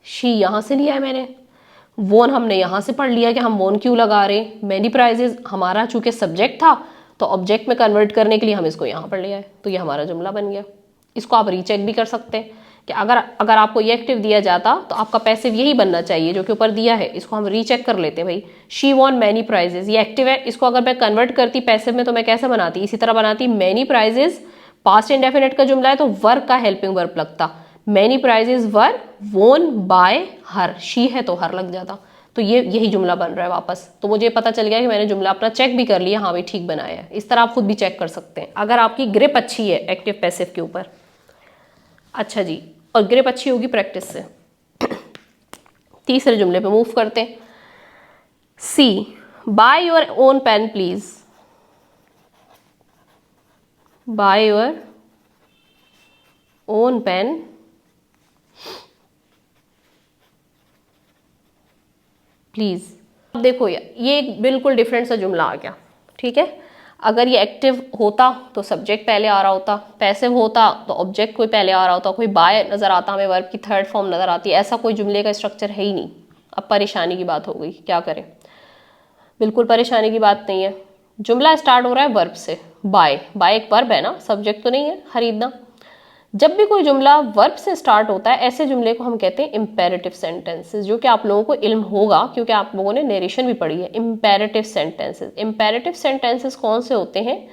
शी यहां से लिया है मैंने, वोन हमने यहां से पढ़ लिया कि हम वोन क्यों लगा रहे हैं। मैनी प्राइजेस हमारा चूंकि सब्जेक्ट था तो ऑब्जेक्ट में कन्वर्ट करने के लिए हम इसको यहां पढ़ लिया है, तो ये हमारा जुमला बन गया। इसको आप रीचेक भी कर सकते हैं कि अगर आपको ये एक्टिव दिया जाता तो आपका पैसिव यही बनना चाहिए जो कि ऊपर दिया है। इसको हम रीचेक कर लेते हैं भाई। शी वॉन मैनी प्राइजेस, ये एक्टिव है, इसको अगर मैं कन्वर्ट करती पैसिव में तो मैं कैसे बनाती, इसी तरह बनाती। मैनी प्राइजेस पास्ट इंडेफिनिट का जुमला है तो वर्ब का हेल्पिंग वर्ब लगता। मैनी प्राइजेस वर वोन बाय हर, शी है तो हर लग जाता। तो ये यही जुमला बन रहा है वापस। तो मुझे पता चल गया कि मैंने जुमला अपना चेक भी कर लिया, हाँ भाई ठीक बनाया है। इस तरह आप खुद भी चेक कर सकते हैं अगर आपकी ग्रिप अच्छी है एक्टिव पैसिव के ऊपर। अच्छा जी, और ग्रिप अच्छी होगी प्रैक्टिस से। तीसरे जुमले पे मूव करते हैं। See, buy your own pen please, buy your own pen please. अब देखो ये एक बिल्कुल डिफरेंट सा जुमला आ गया, ठीक है। अगर ये एक्टिव होता तो सब्जेक्ट पहले आ रहा होता, पैसिव होता तो ऑब्जेक्ट कोई पहले आ रहा होता, कोई बाय नजर आता, हमें वर्ब की थर्ड फॉर्म नजर आती। ऐसा कोई जुमले का स्ट्रक्चर है ही नहीं। अब परेशानी की बात हो गई, क्या करें। बिल्कुल परेशानी की बात नहीं है। जुमला स्टार्ट हो रहा है वर्ब से, बाय, बाय एक वर्ब है ना, सब्जेक्ट तो नहीं है, खरीदना। जब भी कोई जुमला वर्ब से स्टार्ट होता है ऐसे जुमले को हम कहते हैं इम्पेरेटिव सेंटेंसेस, जो कि आप लोगों को इल्म होगा क्योंकि आप लोगों ने नरेशन भी पढ़ी है। इम्पेरेटिव सेंटेंसेस, इम्पेरेटिव सेंटेंसेस कौन से होते हैं,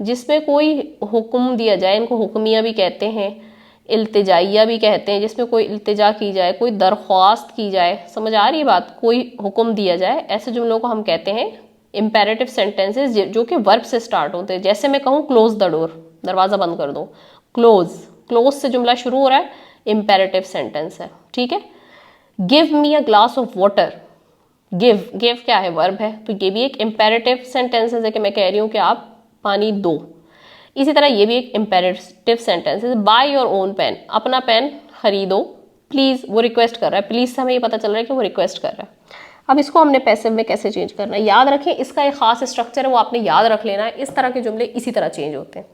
जिसमें कोई हुक्म दिया जाए, इनको हुक्मिया भी कहते हैं, इल्तिजाइया भी कहते हैं, जिसमें कोई इल्तिजा की जाए, कोई दरख्वास्त की जाए, समझ आ रही है बात, कोई हुक्म दिया जाए, ऐसे जुमलों को हम कहते हैं इम्पेरेटिव सेंटेंसेस, जो कि वर्ब से स्टार्ट होते हैं। जैसे मैं कहूँ क्लोज द डोर, दरवाजा बंद कर दो, क्लोज, क्लोज से जुमला शुरू हो रहा है, इंपेरेटिव सेंटेंस है, ठीक है। Give me a glass of water, give, give क्या है, वर्ब है, तो ये भी एक इंपेरेटिव सेंटेंस है कि मैं कह रही हूँ कि आप पानी दो। इसी तरह ये भी एक इंपेरेटिव सेंटेंस है। बाय योर ओन पेन, अपना पेन खरीदो, प्लीज, वो रिक्वेस्ट कर रहा है, प्लीज से हमें ये पता चल रहा है कि वो रिक्वेस्ट कर रहा है। अब इसको हमने पैसिव में कैसे चेंज करना है, याद रखें, इसका एक खास स्ट्रक्चर है, वो आपने याद रख लेना है। इस तरह के जुमले इसी तरह चेंज होते हैं।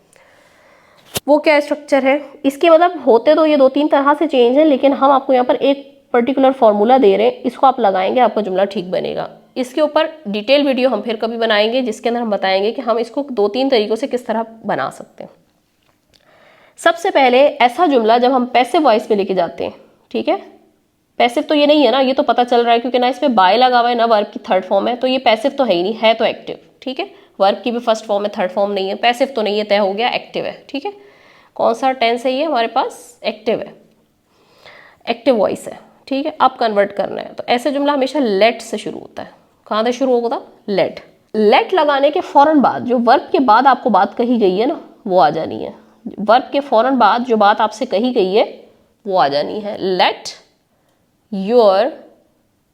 वो क्या स्ट्रक्चर है, इसके मतलब होते तो ये दो तीन तरह से चेंज है, लेकिन हम आपको यहाँ पर एक पर्टिकुलर फॉर्मूला दे रहे हैं, इसको आप लगाएंगे आपका जुमला ठीक बनेगा। इसके ऊपर डिटेल वीडियो हम फिर कभी बनाएंगे जिसके अंदर हम बताएंगे कि हम इसको दो तीन तरीकों से किस तरह बना सकते हैं। सबसे पहले ऐसा जुमला जब हम पैसिव वॉइस में लेके जाते हैं, ठीक है, पैसिव तो ये नहीं है ना, ये तो पता चल रहा है क्योंकि ना इसमें बाय लगा हुआ है ना वर्ब की थर्ड फॉर्म है, तो ये पैसिव तो है ही नहीं, है तो एक्टिव, ठीक है। वर्ब की भी फर्स्ट फॉर्म है, थर्ड फॉर्म नहीं है, पैसिव तो नहीं है, तय हो गया, एक्टिव है, ठीक है। कौन सा टेंस है ये हमारे पास, एक्टिव है, एक्टिव वॉइस है, ठीक है। अब कन्वर्ट करना है तो ऐसे जुमला हमेशा लेट से शुरू होता है। कहाँ से शुरू होता, लेट। लेट लगाने के फौरन बाद जो वर्ब के बाद आपको बात कही गई है ना वो आ जानी है। वर्ब के फौरन बाद जो बात आपसे कही गई है वो आ जानी है। लेट योर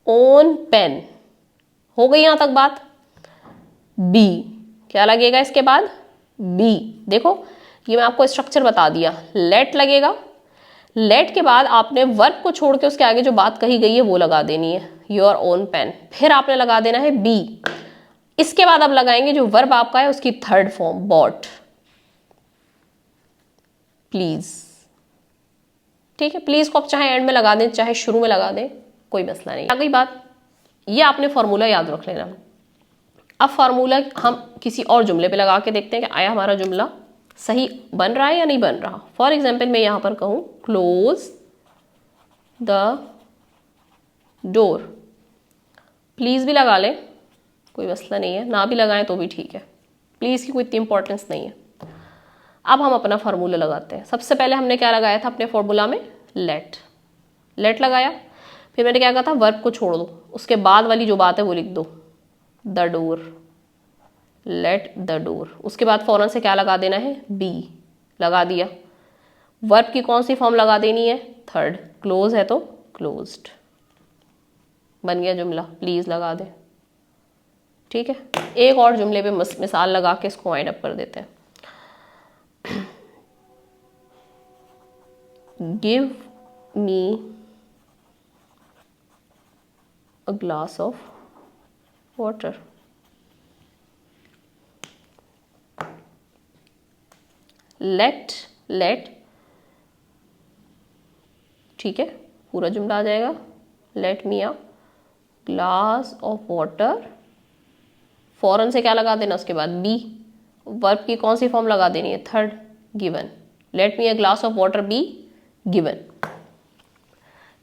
ओन पेन, हो गई यहां तक बात। बी, क्या लगेगा इसके बाद, बी। देखो ये मैं आपको स्ट्रक्चर बता दिया, लेट लगेगा, लेट के बाद आपने वर्ब को छोड़ के उसके आगे जो बात कही गई है वो लगा देनी है, योर ओन पेन, फिर आपने लगा देना है बी। इसके बाद अब लगाएंगे जो वर्ब आपका है उसकी थर्ड फॉर्म, बॉट, प्लीज, ठीक है। प्लीज को आप चाहे एंड में लगा दें चाहे शुरू में लगा दें, कोई मसला नहीं। आ गई बात, ये आपने फॉर्मूला याद रख लेना। अब फार्मूला हम किसी और जुमले पे लगा के देखते हैं कि आया हमारा जुमला सही बन रहा है या नहीं बन रहा। फॉर एग्जाम्पल मैं यहां पर कहूं क्लोज द डोर, प्लीज भी लगा लें कोई मसला नहीं है, ना भी लगाएं तो भी ठीक है, प्लीज की कोई इतनी इंपॉर्टेंस नहीं है। अब हम अपना फार्मूला लगाते हैं। सबसे पहले हमने क्या लगाया था अपने फॉर्मूला में, लेट, लेट लगाया, फिर मैंने क्या कहा था वर्ब को छोड़ दो, उसके बाद वाली जो बात है वो लिख दो, the door, let the door. उसके बाद फौरन से क्या लगा देना है, बी लगा दिया। वर्ब की कौन सी फॉर्म लगा देनी है, थर्ड, क्लोज है तो क्लोज्ड, बन गया जुमला, प्लीज लगा दे, ठीक। ठीक है, एक और जुमले पे मिसाल लगा के इसको वाइंड अप कर देते हैं। Give me a glass of water. Let, ठीक है, पूरा जुमला आ जाएगा। Let me a glass of water, फौरन से क्या लगा देना उसके बाद, बी। वर्ब की कौन सी फॉर्म लगा देनी है, third, given. Late me a glass of water be given.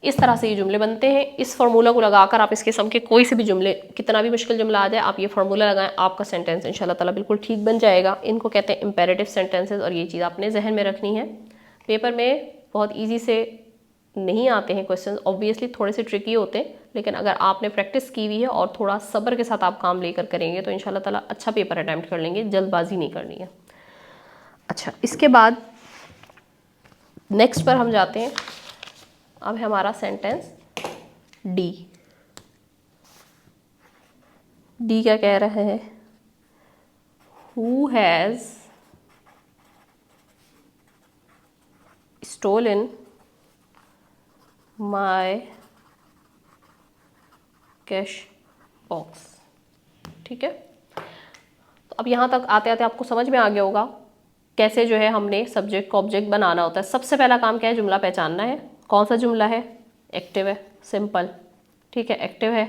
इस तरह से ये जुमले बनते हैं। इस फार्मूला को लगाकर आप इसके सम के कोई से भी जुमले, कितना भी मुश्किल जुमला आ जाए, आप ये फार्मूला लगाएं, आपका सेंटेंस इंशाल्लाह ताला बिल्कुल ठीक बन जाएगा। इनको कहते हैं इंपेरेटिव सेंटेंसेस, और ये चीज़ आपने जहन में रखनी है। पेपर में बहुत ईजी से नहीं आते हैं क्वेश्चन, ऑब्वियसली थोड़े से ट्रिकी होते हैं, लेकिन अगर आपने प्रैक्टिस की हुई है और थोड़ा सब्र के साथ आप काम लेकर करेंगे तो इंशाल्लाह ताला अच्छा पेपर अटैम्प्ट कर लेंगे। जल्दबाजी नहीं करनी है। अच्छा, इसके बाद नेक्स्ट पर हम जाते हैं। अब है हमारा सेंटेंस डी। डी क्या कह रहा है, who has stolen my cash box. ठीक है, तो अब यहाँ तक आते आते आपको समझ में आ गया होगा कैसे जो है हमने सब्जेक्ट को ऑब्जेक्ट बनाना होता है। सबसे पहला काम क्या है, जुमला पहचानना है। कौन सा जुमला है, एक्टिव है, सिंपल, ठीक है, एक्टिव है,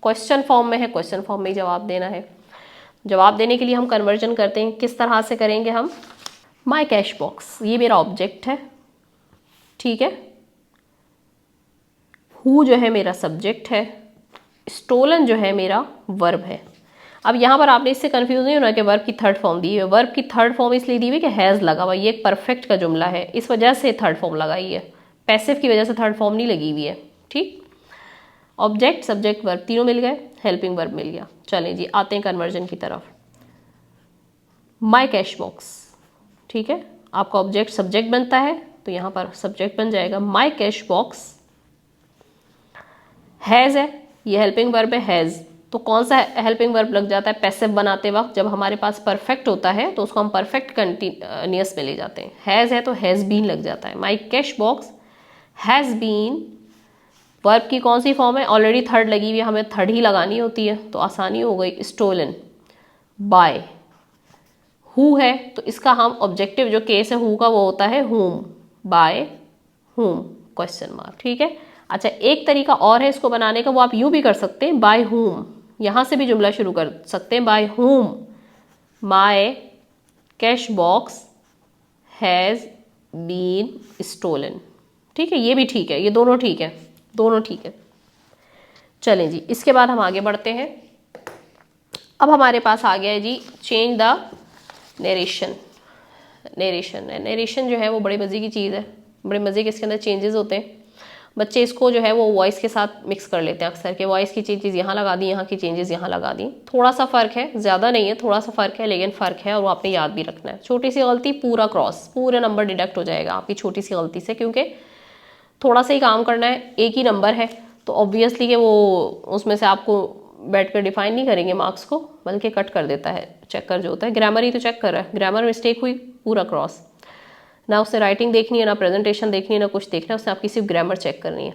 क्वेश्चन फॉर्म में है, क्वेश्चन फॉर्म में ही जवाब देना है। जवाब देने के लिए हम कन्वर्जन करते हैं, किस तरह से करेंगे हम, माय कैश बॉक्स, ये मेरा ऑब्जेक्ट है, ठीक है, हु जो है मेरा सब्जेक्ट है, स्टोलन जो है मेरा वर्ब है। अब यहाँ पर आपने इससे कंफ्यूज नहीं होना कि वर्ब की थर्ड फॉर्म दी है। वर्ब की थर्ड फॉर्म इसलिए दी हुई कि हैज़ लगा हुआ, ये एक परफेक्ट का जुमला है, इस वजह से थर्ड फॉर्म लगाई है। पैसिव की वजह से थर्ड फॉर्म नहीं लगी हुई है। ठीक, ऑब्जेक्ट सब्जेक्ट वर्ब तीनों मिल गए, हेल्पिंग वर्ब मिल गया। चलें जी, आते हैं कन्वर्जन की तरफ। माय कैश बॉक्स, ठीक है, आपका ऑब्जेक्ट सब्जेक्ट बनता है तो यहाँ पर सब्जेक्ट बन जाएगा माय कैश बॉक्स। हैज़ है, ये हेल्पिंग वर्ब है हैज़, तो कौन सा हेल्पिंग वर्ब लग जाता है पैसिव बनाते वक्त, जब हमारे पास परफेक्ट होता है तो उसको हम परफेक्ट कंटिन्यूअस में ले जाते हैं। हैज़ है तो हैज़ बीन लग जाता है। My cash box has been, verb की कौन सी फॉर्म है, ऑलरेडी थर्ड लगी हुई है, हमें थर्ड ही लगानी होती है तो आसानी हो गई, स्टोलन बाय। हु है तो इसका हम ऑब्जेक्टिव जो केस है हु का वो होता है हुम, बाय हुम क्वेश्चन मार्क। ठीक है, अच्छा एक तरीका और है इसको बनाने का, वो आप यूं भी कर सकते हैं, बाय हुम, यहां से भी जुमला शुरू कर सकते हैं, by whom my cash box has been stolen. ठीक है, ये भी ठीक है, ये दोनों ठीक है, दोनों ठीक है। चलें जी, इसके बाद हम आगे बढ़ते हैं। अब हमारे पास आ गया है जी चेंज द नरेशन। नरेशन जो है वो बड़े मज़े की चीज़ है, बड़े मज़े के इसके अंदर चेंजेस होते हैं। बच्चे इसको जो है वो वॉइस के साथ मिक्स कर लेते हैं अक्सर, के वॉइस की चेंजेस यहाँ लगा दी, यहाँ की चेंजेस यहाँ लगा दी। थोड़ा सा फ़र्क है, ज़्यादा नहीं है, थोड़ा सा फ़र्क है, लेकिन फ़र्क है और वो आपने याद भी रखना है। छोटी सी गलती पूरा क्रॉस, पूरा नंबर डिडक्ट हो जाएगा आपकी छोटी सी गलती से, क्योंकि थोड़ा सा ही काम करना है, एक ही नंबर है तो ऑब्वियसली कि वो उसमें से आपको बैठ कर डिफाइन नहीं करेंगे मार्क्स को, बल्कि कट कर देता है चेकर जो होता है। ग्रामर ही तो चेक कर रहा है, ग्रामर मिस्टेक हुई पूरा क्रॉस, ना उसने राइटिंग देखनी है, ना प्रेजेंटेशन देखनी है, ना कुछ देखना है, उसने आपकी सिर्फ ग्रामर चेक करनी है।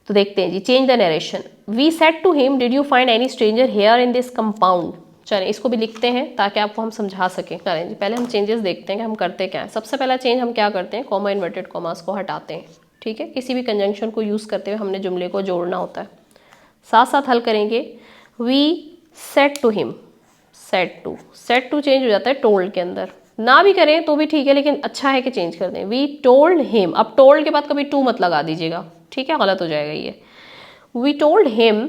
तो देखते हैं जी, change the narration. We said to him did you find any stranger here in this compound. चलें इसको भी लिखते हैं ताकि आपको हम समझा सकें। चलें जी, पहले हम चेंजेस देखते हैं कि हम करते क्या है। सबसे पहला चेंज हम क्या करते हैं, कॉमा इन्वर्टेड कॉमास को हटाते हैं। ठीक है, किसी भी कंजंक्शन को यूज़ करते हुए हमने जुमले को जोड़ना होता है। साथ साथ हल करेंगे, we said to him, said to change हो जाता है टोल्ड के अंदर, ना भी करें तो भी ठीक है, लेकिन अच्छा है कि चेंज कर दें। वी टोल्ड हिम, अब टोल्ड के बाद कभी टू मत लगा दीजिएगा, ठीक है, गलत हो जाएगा ये। We told him,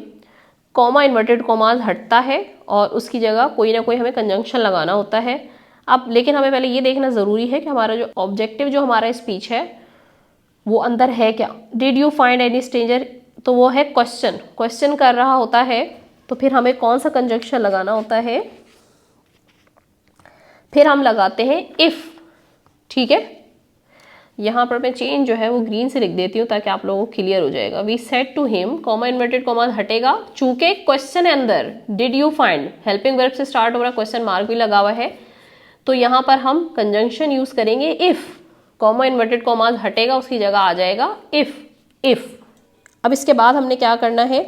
comma inverted commas हटता है और उसकी जगह कोई ना कोई हमें कंजंक्शन लगाना होता है। अब लेकिन हमें पहले ये देखना ज़रूरी है कि हमारा जो ऑब्जेक्टिव जो हमारा स्पीच है वो अंदर है क्या। Did you find any stranger, तो वो है क्वेश्चन, क्वेश्चन कर रहा होता है, तो फिर हमें कौन सा कंजंक्शन लगाना होता है, फिर हम लगाते हैं इफ़। ठीक है, यहाँ पर मैं चेंज जो है वो ग्रीन से लिख देती हूँ ताकि आप लोगों को क्लियर हो जाएगा। We said to him, comma inverted comma हटेगा, चूंकि क्वेश्चन है अंदर, did you find, helping verb से स्टार्ट हो रहा, क्वेश्चन मार्क भी लगा हुआ है, तो यहाँ पर हम कंजंक्शन यूज करेंगे इफ, कॉमा इन्वर्टेड कॉमा हटेगा, उसकी जगह आ जाएगा इफ। अब इसके बाद हमने क्या करना है,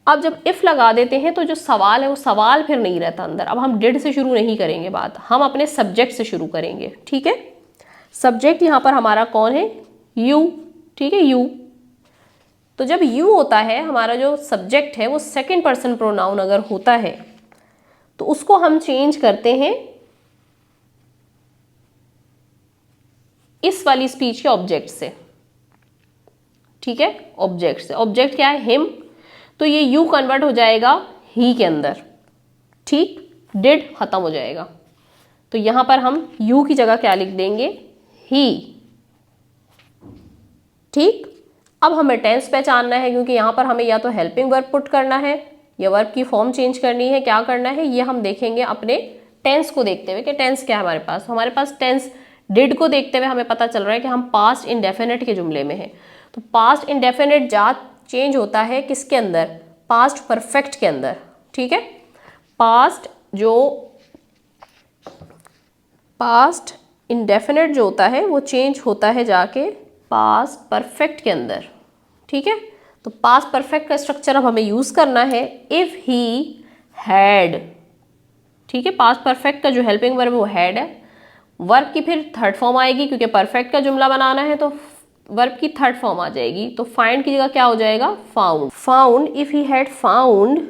अब जब इफ लगा देते हैं तो जो सवाल है वो सवाल फिर नहीं रहता अंदर। अब हम डिड से शुरू नहीं करेंगे बात, हम अपने सब्जेक्ट से शुरू करेंगे, ठीक है। सब्जेक्ट यहाँ पर हमारा कौन है, यू, ठीक है, यू। तो जब यू होता है हमारा जो सब्जेक्ट है वो सेकंड पर्सन प्रोनाउन अगर होता है तो उसको हम चेंज करते हैं इस वाली स्पीच के ऑब्जेक्ट से, ठीक है, ऑब्जेक्ट से। ऑब्जेक्ट क्या है, हिम, तो ये यू कन्वर्ट हो जाएगा ही के अंदर, ठीक, डिड खत्म हो जाएगा। तो यहां पर हम यू की जगह क्या लिख देंगे, ही, ठीक। अब हमें टेंस पहचानना है क्योंकि यहां पर हमें या तो हेल्पिंग वर्ब पुट करना है या वर्ब की फॉर्म चेंज करनी है, क्या करना है ये हम देखेंगे अपने टेंस को देखते हुए कि टेंस क्या है हमारे पास टेंस डिड को देखते हुए हमें पता चल रहा है कि हम पास्ट इंडेफिनिट के जुमले में हैं। तो पास्ट इंडेफिनिट जात चेंज होता है किसके अंदर, पास्ट परफेक्ट के अंदर, ठीक है। पास्ट इंडेफिनिट जो होता है वो चेंज होता है जाके पास्ट परफेक्ट के अंदर, ठीक है। तो पास्ट परफेक्ट का स्ट्रक्चर अब हमें यूज करना है, इफ ही हैड, ठीक है। पास्ट परफेक्ट का जो हेल्पिंग वर्ब वो हैड है, वर्ब की फिर थर्ड फॉर्म आएगी क्योंकि परफेक्ट का जुमला बनाना है तो वर्ब की थर्ड फॉर्म आ जाएगी, तो फाइंड की जगह क्या हो जाएगा, found. Found, if he had found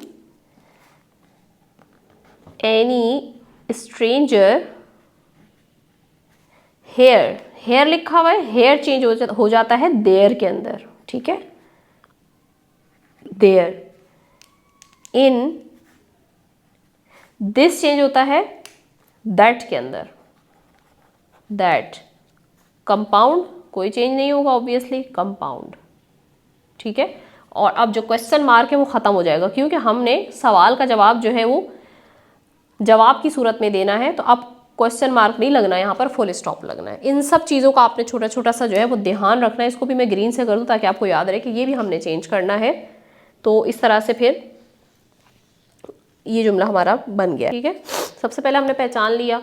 any stranger here, here लिखा हुआ है, हेयर चेंज हो जाता है देयर के अंदर, ठीक है, देयर। इन दिस चेंज होता है दैट के अंदर, दैट। कंपाउंड कोई चेंज नहीं होगा ऑब्वियसली, कंपाउंड, ठीक है। और अब जो क्वेश्चन मार्क है वो खत्म हो जाएगा क्योंकि हमने सवाल का जवाब जो है वो जवाब की सूरत में देना है, तो अब क्वेश्चन मार्क नहीं लगना है, यहाँ पर फुल स्टॉप लगना है। इन सब चीज़ों का आपने छोटा छोटा सा जो है वो ध्यान रखना है। इसको भी मैं ग्रीन से कर दूँ ताकि आपको याद रहे कि ये भी हमने चेंज करना है। तो इस तरह से फिर ये जुमला हमारा बन गया, ठीक है। सबसे पहले हमने पहचान लिया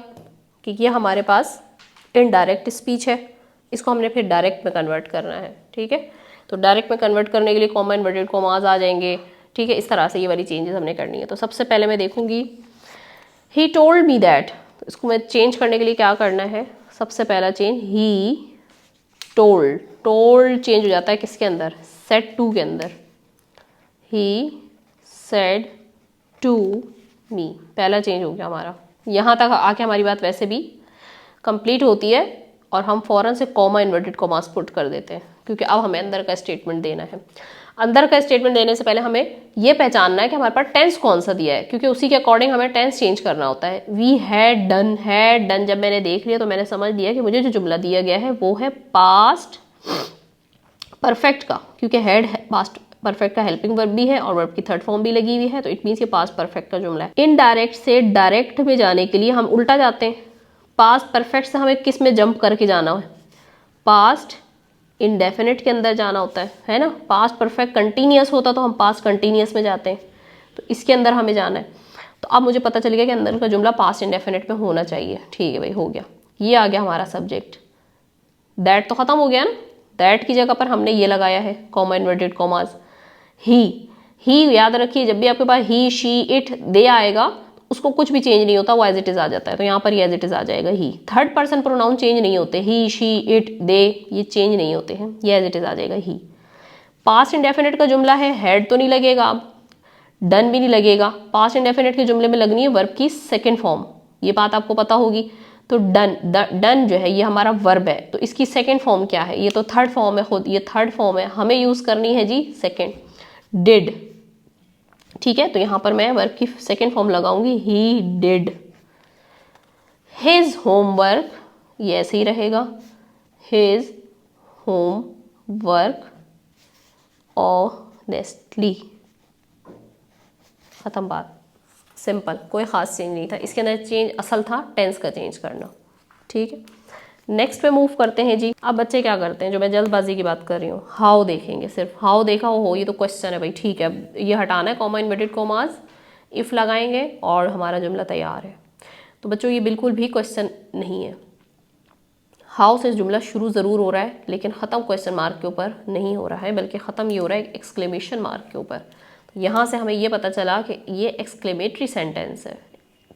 कि ये हमारे पास इनडायरेक्ट स्पीच है, इसको हमने फिर डायरेक्ट में कन्वर्ट करना है, ठीक है। तो डायरेक्ट में कन्वर्ट करने के लिए कॉमा इन्वर्टेड कॉमास आ जाएंगे, ठीक है। इस तरह से ये वाली चेंजेस हमने करनी है। तो सबसे पहले मैं देखूंगी ही टोल्ड मी दैट, तो इसको मैं चेंज करने के लिए क्या करना है, सबसे पहला change he told, told change हो जाता है किसके अंदर, सेड टू के अंदर, ही सेड टू मी, पहला चेंज हो गया हमारा। यहाँ तक आके हमारी बात वैसे भी कंप्लीट होती है और हम फौरन से कॉमा इन्वर्टेड कॉमास पुट कर देते हैं क्योंकि अब हमें अंदर का स्टेटमेंट देना है। अंदर का स्टेटमेंट देने से पहले हमें ये पहचानना है कि हमारे पास टेंस कौन सा दिया है क्योंकि उसी के अकॉर्डिंग हमें टेंस चेंज करना होता है। वी हैड डन जब मैंने देख लिया तो मैंने समझ लिया कि मुझे जो जुमला दिया गया है वो है पास्ट परफेक्ट का, क्योंकि हैड पास्ट परफेक्ट का हेल्पिंग वर्ब भी है और वर्ब की थर्ड फॉर्म भी लगी हुई है, तो इट मीन्स ये पास्ट परफेक्ट का जुमला है। इनडायरेक्ट से डायरेक्ट में जाने के लिए हम उल्टा जाते हैं, पास्ट परफेक्ट से हमें किस में जंप करके जाना है, पास्ट इंडेफिनिट के अंदर जाना होता है ना। पास्ट परफेक्ट कंटिन्यूअस होता तो हम पास्ट कंटिन्यूअस में जाते हैं, तो इसके अंदर हमें जाना है। तो अब मुझे पता चल गया कि अंदर का जुमला पास्ट इंडेफिनिट में होना चाहिए, ठीक है भाई, हो गया। ये आ गया हमारा सब्जेक्ट, दैट तो खत्म हो गया ना, दैट की जगह पर हमने ये लगाया है कॉमा इन्वर्टेड कॉमास, ही याद रखिए जब भी आपके पास ही शी इट दे आएगा उसको कुछ भी चेंज नहीं होता, वो एज इट इज आ जाता है, तो यहाँ पर ये एज इट इज आ जाएगा ही। थर्ड पर्सन प्रोनाउन चेंज नहीं होते, ही शी इट दे ये चेंज नहीं होते हैं, ये एज इट इज आ जाएगा ही। पास्ट इंडेफिनिट का जुमला है, हैड तो नहीं लगेगा, अब डन भी नहीं लगेगा। पास्ट इंडेफिनिट के जुमले में लगनी है वर्ब की सेकेंड फॉर्म, ये बात आपको पता होगी। तो डन जो है ये हमारा वर्ब है, तो इसकी सेकेंड फॉर्म क्या है, ये तो थर्ड फॉर्म है, खुद ये थर्ड फॉर्म है, हमें यूज करनी है जी सेकेंड, डिड, ठीक है। तो यहां पर मैं वर्ब की सेकेंड फॉर्म लगाऊंगी, ही डिड हिज होमवर्क, ये ऐसे ही रहेगा, हिज होमवर्क ऑनेस्टली, खत्म बात, सिंपल, कोई ख़ास चेंज नहीं था इसके अंदर। चेंज असल था टेंस का चेंज करना, ठीक है। नेक्स्ट पे मूव करते हैं जी। अब बच्चे क्या करते हैं, जो मैं जल्दबाजी की बात कर रही हूँ, हाउ देखेंगे, सिर्फ हाउ देखा हो ये तो क्वेश्चन है भाई, ठीक है ये हटाना है कॉमा इन्वर्टेड कॉमास, इफ़ लगाएंगे और हमारा जुमला तैयार है। तो बच्चों ये बिल्कुल भी क्वेश्चन नहीं है। हाउ से जुमला शुरू ज़रूर हो रहा है लेकिन ख़त्म क्वेश्चन मार्क के ऊपर नहीं हो रहा है, बल्कि ख़त्म ये हो रहा है एक्सक्लेमेशन मार्क के ऊपर। तो यहाँ से हमें ये पता चला कि ये एक्सक्लेमेटरी सेंटेंस है,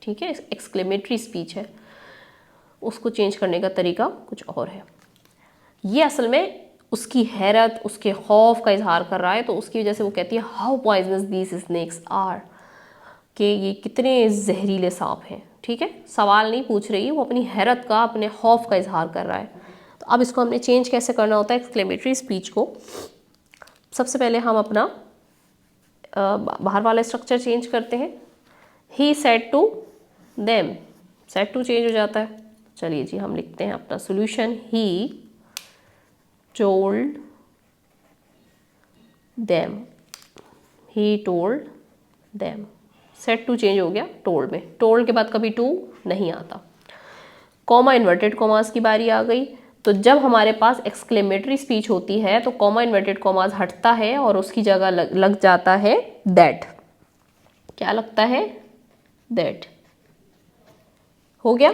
ठीक है, एक्सक्लेमेटरी स्पीच है, उसको चेंज करने का तरीका कुछ और है। ये असल में उसकी हैरत, उसके खौफ का इजहार कर रहा है, तो उसकी वजह से वो कहती है how poisonous these snakes are, कि ये कितने जहरीले सांप हैं, ठीक है, सवाल नहीं पूछ रही है, वो अपनी हैरत का, अपने खौफ का इजहार कर रहा है। तो अब इसको हमने चेंज कैसे करना होता है एक्सक्लेमेटरी स्पीच को। सबसे पहले हम अपना बाहर वाला स्ट्रक्चर चेंज करते हैं। He said to them, said to change हो जाता है। चलिए जी हम लिखते हैं अपना solution, he told them, he told them, said to change हो गया टोल्ड में, टोल्ड के बाद कभी टू नहीं आता। कॉमा इन्वर्टेड कॉमास की बारी आ गई। तो जब हमारे पास एक्सक्लेमेटरी स्पीच होती है तो कॉमा इन्वर्टेड कॉमास हटता है और उसकी जगह लग जाता है दैट। क्या लगता है, दैट। हो गया,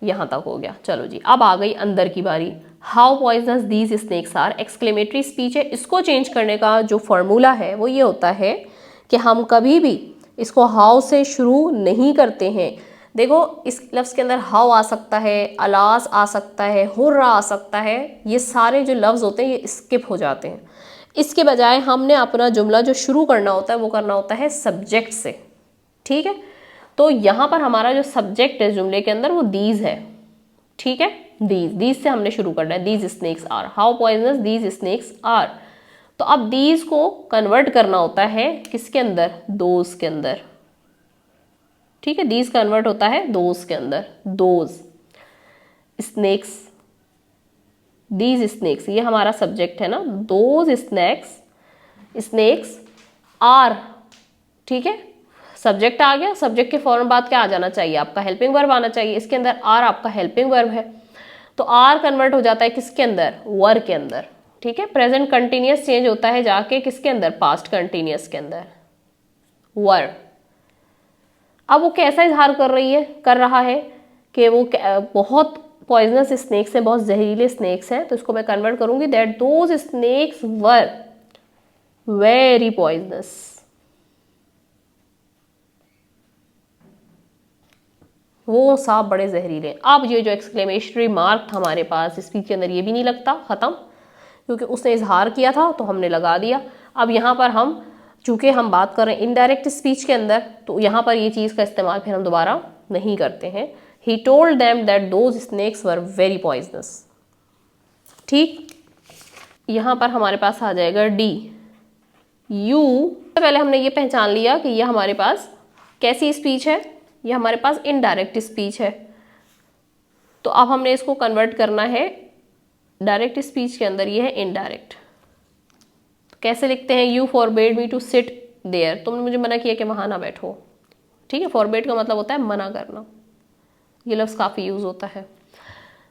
यहाँ तक हो गया। चलो जी अब आ गई अंदर की बारी। How poisonous these snakes are, exclamatory speech है, इसको चेंज करने का जो फॉर्मूला है वो ये होता है कि हम कभी भी इसको हाउ से शुरू नहीं करते हैं। देखो इस लफ्ज़ के अंदर हाउ आ सकता है, अलास आ सकता है, हुर्रा आ सकता है, ये सारे जो लफ्ज़ होते हैं ये स्किप हो जाते हैं। इसके बजाय हमने अपना जुमला जो शुरू करना होता है वो करना होता है सब्जेक्ट से, ठीक है। तो यहाँ पर हमारा जो सब्जेक्ट है जुमले के अंदर वो दीज है, ठीक है, दीज से हमने शुरू करना है। These snakes are, how poisonous these snakes are. तो अब दीज को कन्वर्ट करना होता है किसके अंदर, दोज के अंदर, ठीक है, दीज कन्वर्ट होता है दोज के अंदर, दोज स्नेक्स, दीज स्नेक्स ये हमारा सब्जेक्ट है ना, दोज स्नेक्स आर, ठीक है, सब्जेक्ट आ गया। सब्जेक्ट के फौरन बाद क्या आ जाना चाहिए, आपका हेल्पिंग वर्ब आना चाहिए। इसके अंदर आर आपका हेल्पिंग वर्ब है, तो आर कन्वर्ट हो जाता है किसके अंदर, वर के अंदर, ठीक है। प्रेजेंट कंटिन्यूअस चेंज होता है जाके किसके अंदर, पास्ट कंटिन्यूअस के अंदर, वर। अब वो कैसा इजहार कर रहा है कि वो बहुत पॉइजनस स्नेक्स हैं, बहुत जहरीले स्नेक्स हैं। तो इसको मैं कन्वर्ट करूंगी that those snakes were very poisonous, वो सांप बड़े जहरीले। अब ये जो एक्सक्लेमेटरी मार्क था हमारे पास स्पीच के अंदर ये भी नहीं लगता, खत्म, क्योंकि उसने इजहार किया था तो हमने लगा दिया। अब यहाँ पर हम चूंकि हम बात कर रहे हैं इनडायरेक्ट स्पीच के अंदर, तो यहाँ पर ये चीज़ का इस्तेमाल फिर हम दोबारा नहीं करते हैं। He told them that those snakes were very poisonous, ठीक। यहाँ पर हमारे पास आ जाएगा डी, यू। पहले हमने ये पहचान लिया कि ये हमारे पास कैसी स्पीच है, ये हमारे पास इनडायरेक्ट स्पीच है। तो अब हमने इसको कन्वर्ट करना है डायरेक्ट स्पीच के अंदर, ये है इनडायरेक्ट। कैसे लिखते हैं, you forbade me to sit there, तुमने मुझे मना किया कि वहां ना बैठो, ठीक है। फॉरबेड का मतलब होता है मना करना, ये लफ्ज़ काफ़ी यूज होता है।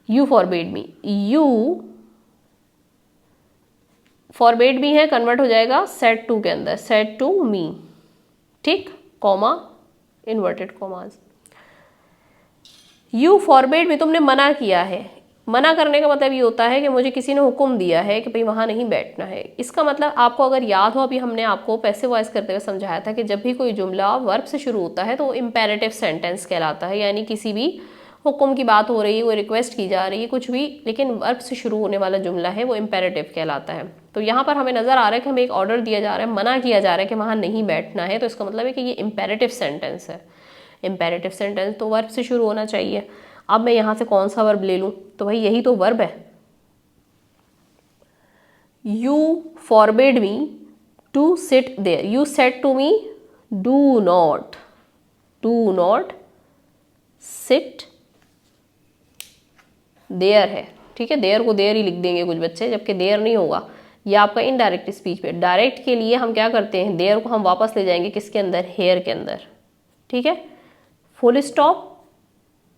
You forbade me, you forbade me है, कन्वर्ट हो जाएगा सेड टू के अंदर, सेड टू मी, ठीक, comma inverted commas. You forbade me, तुमने मना किया है। मना करने का मतलब ये होता है कि मुझे किसी ने हुक्म दिया है कि भाई वहाँ नहीं बैठना है। इसका मतलब आपको अगर याद हो, अभी हमने आपको पैसिव वॉइस करते हुए समझाया था कि जब भी कोई जुमला वर्ब से शुरू होता है तो वो इम्पेरेटिव सेंटेंस कहलाता है, यानी किसी भी हुक्म की बात हो रही है, कोई रिक्वेस्ट की जा रही है, कुछ भी, लेकिन वर्ब से शुरू होने वाला जुमला है वो इम्पेरेटिव कहलाता है। तो यहाँ पर हमें नज़र आ रहा है कि हमें एक ऑर्डर दिया जा रहा है, मना किया जा रहा है कि वहाँ नहीं बैठना है, तो इसका मतलब है कि ये इम्पेरेटिव सेंटेंस है। इम्पेरेटिव सेंटेंस तो वर्ब से शुरू होना चाहिए। अब मैं यहाँ से कौन सा वर्ब ले लूँ, तो भाई यही तो वर्ब है। You forbade me to sit there, you said to me do not sit there है, ठीक है। देयर को देयर ही लिख देंगे कुछ बच्चे, जबकि देयर नहीं होगा, ये आपका इनडायरेक्ट स्पीच पे। डायरेक्ट के लिए हम क्या करते हैं, देयर को हम वापस ले जाएंगे किसके अंदर, हेयर के अंदर, ठीक है। Full stop,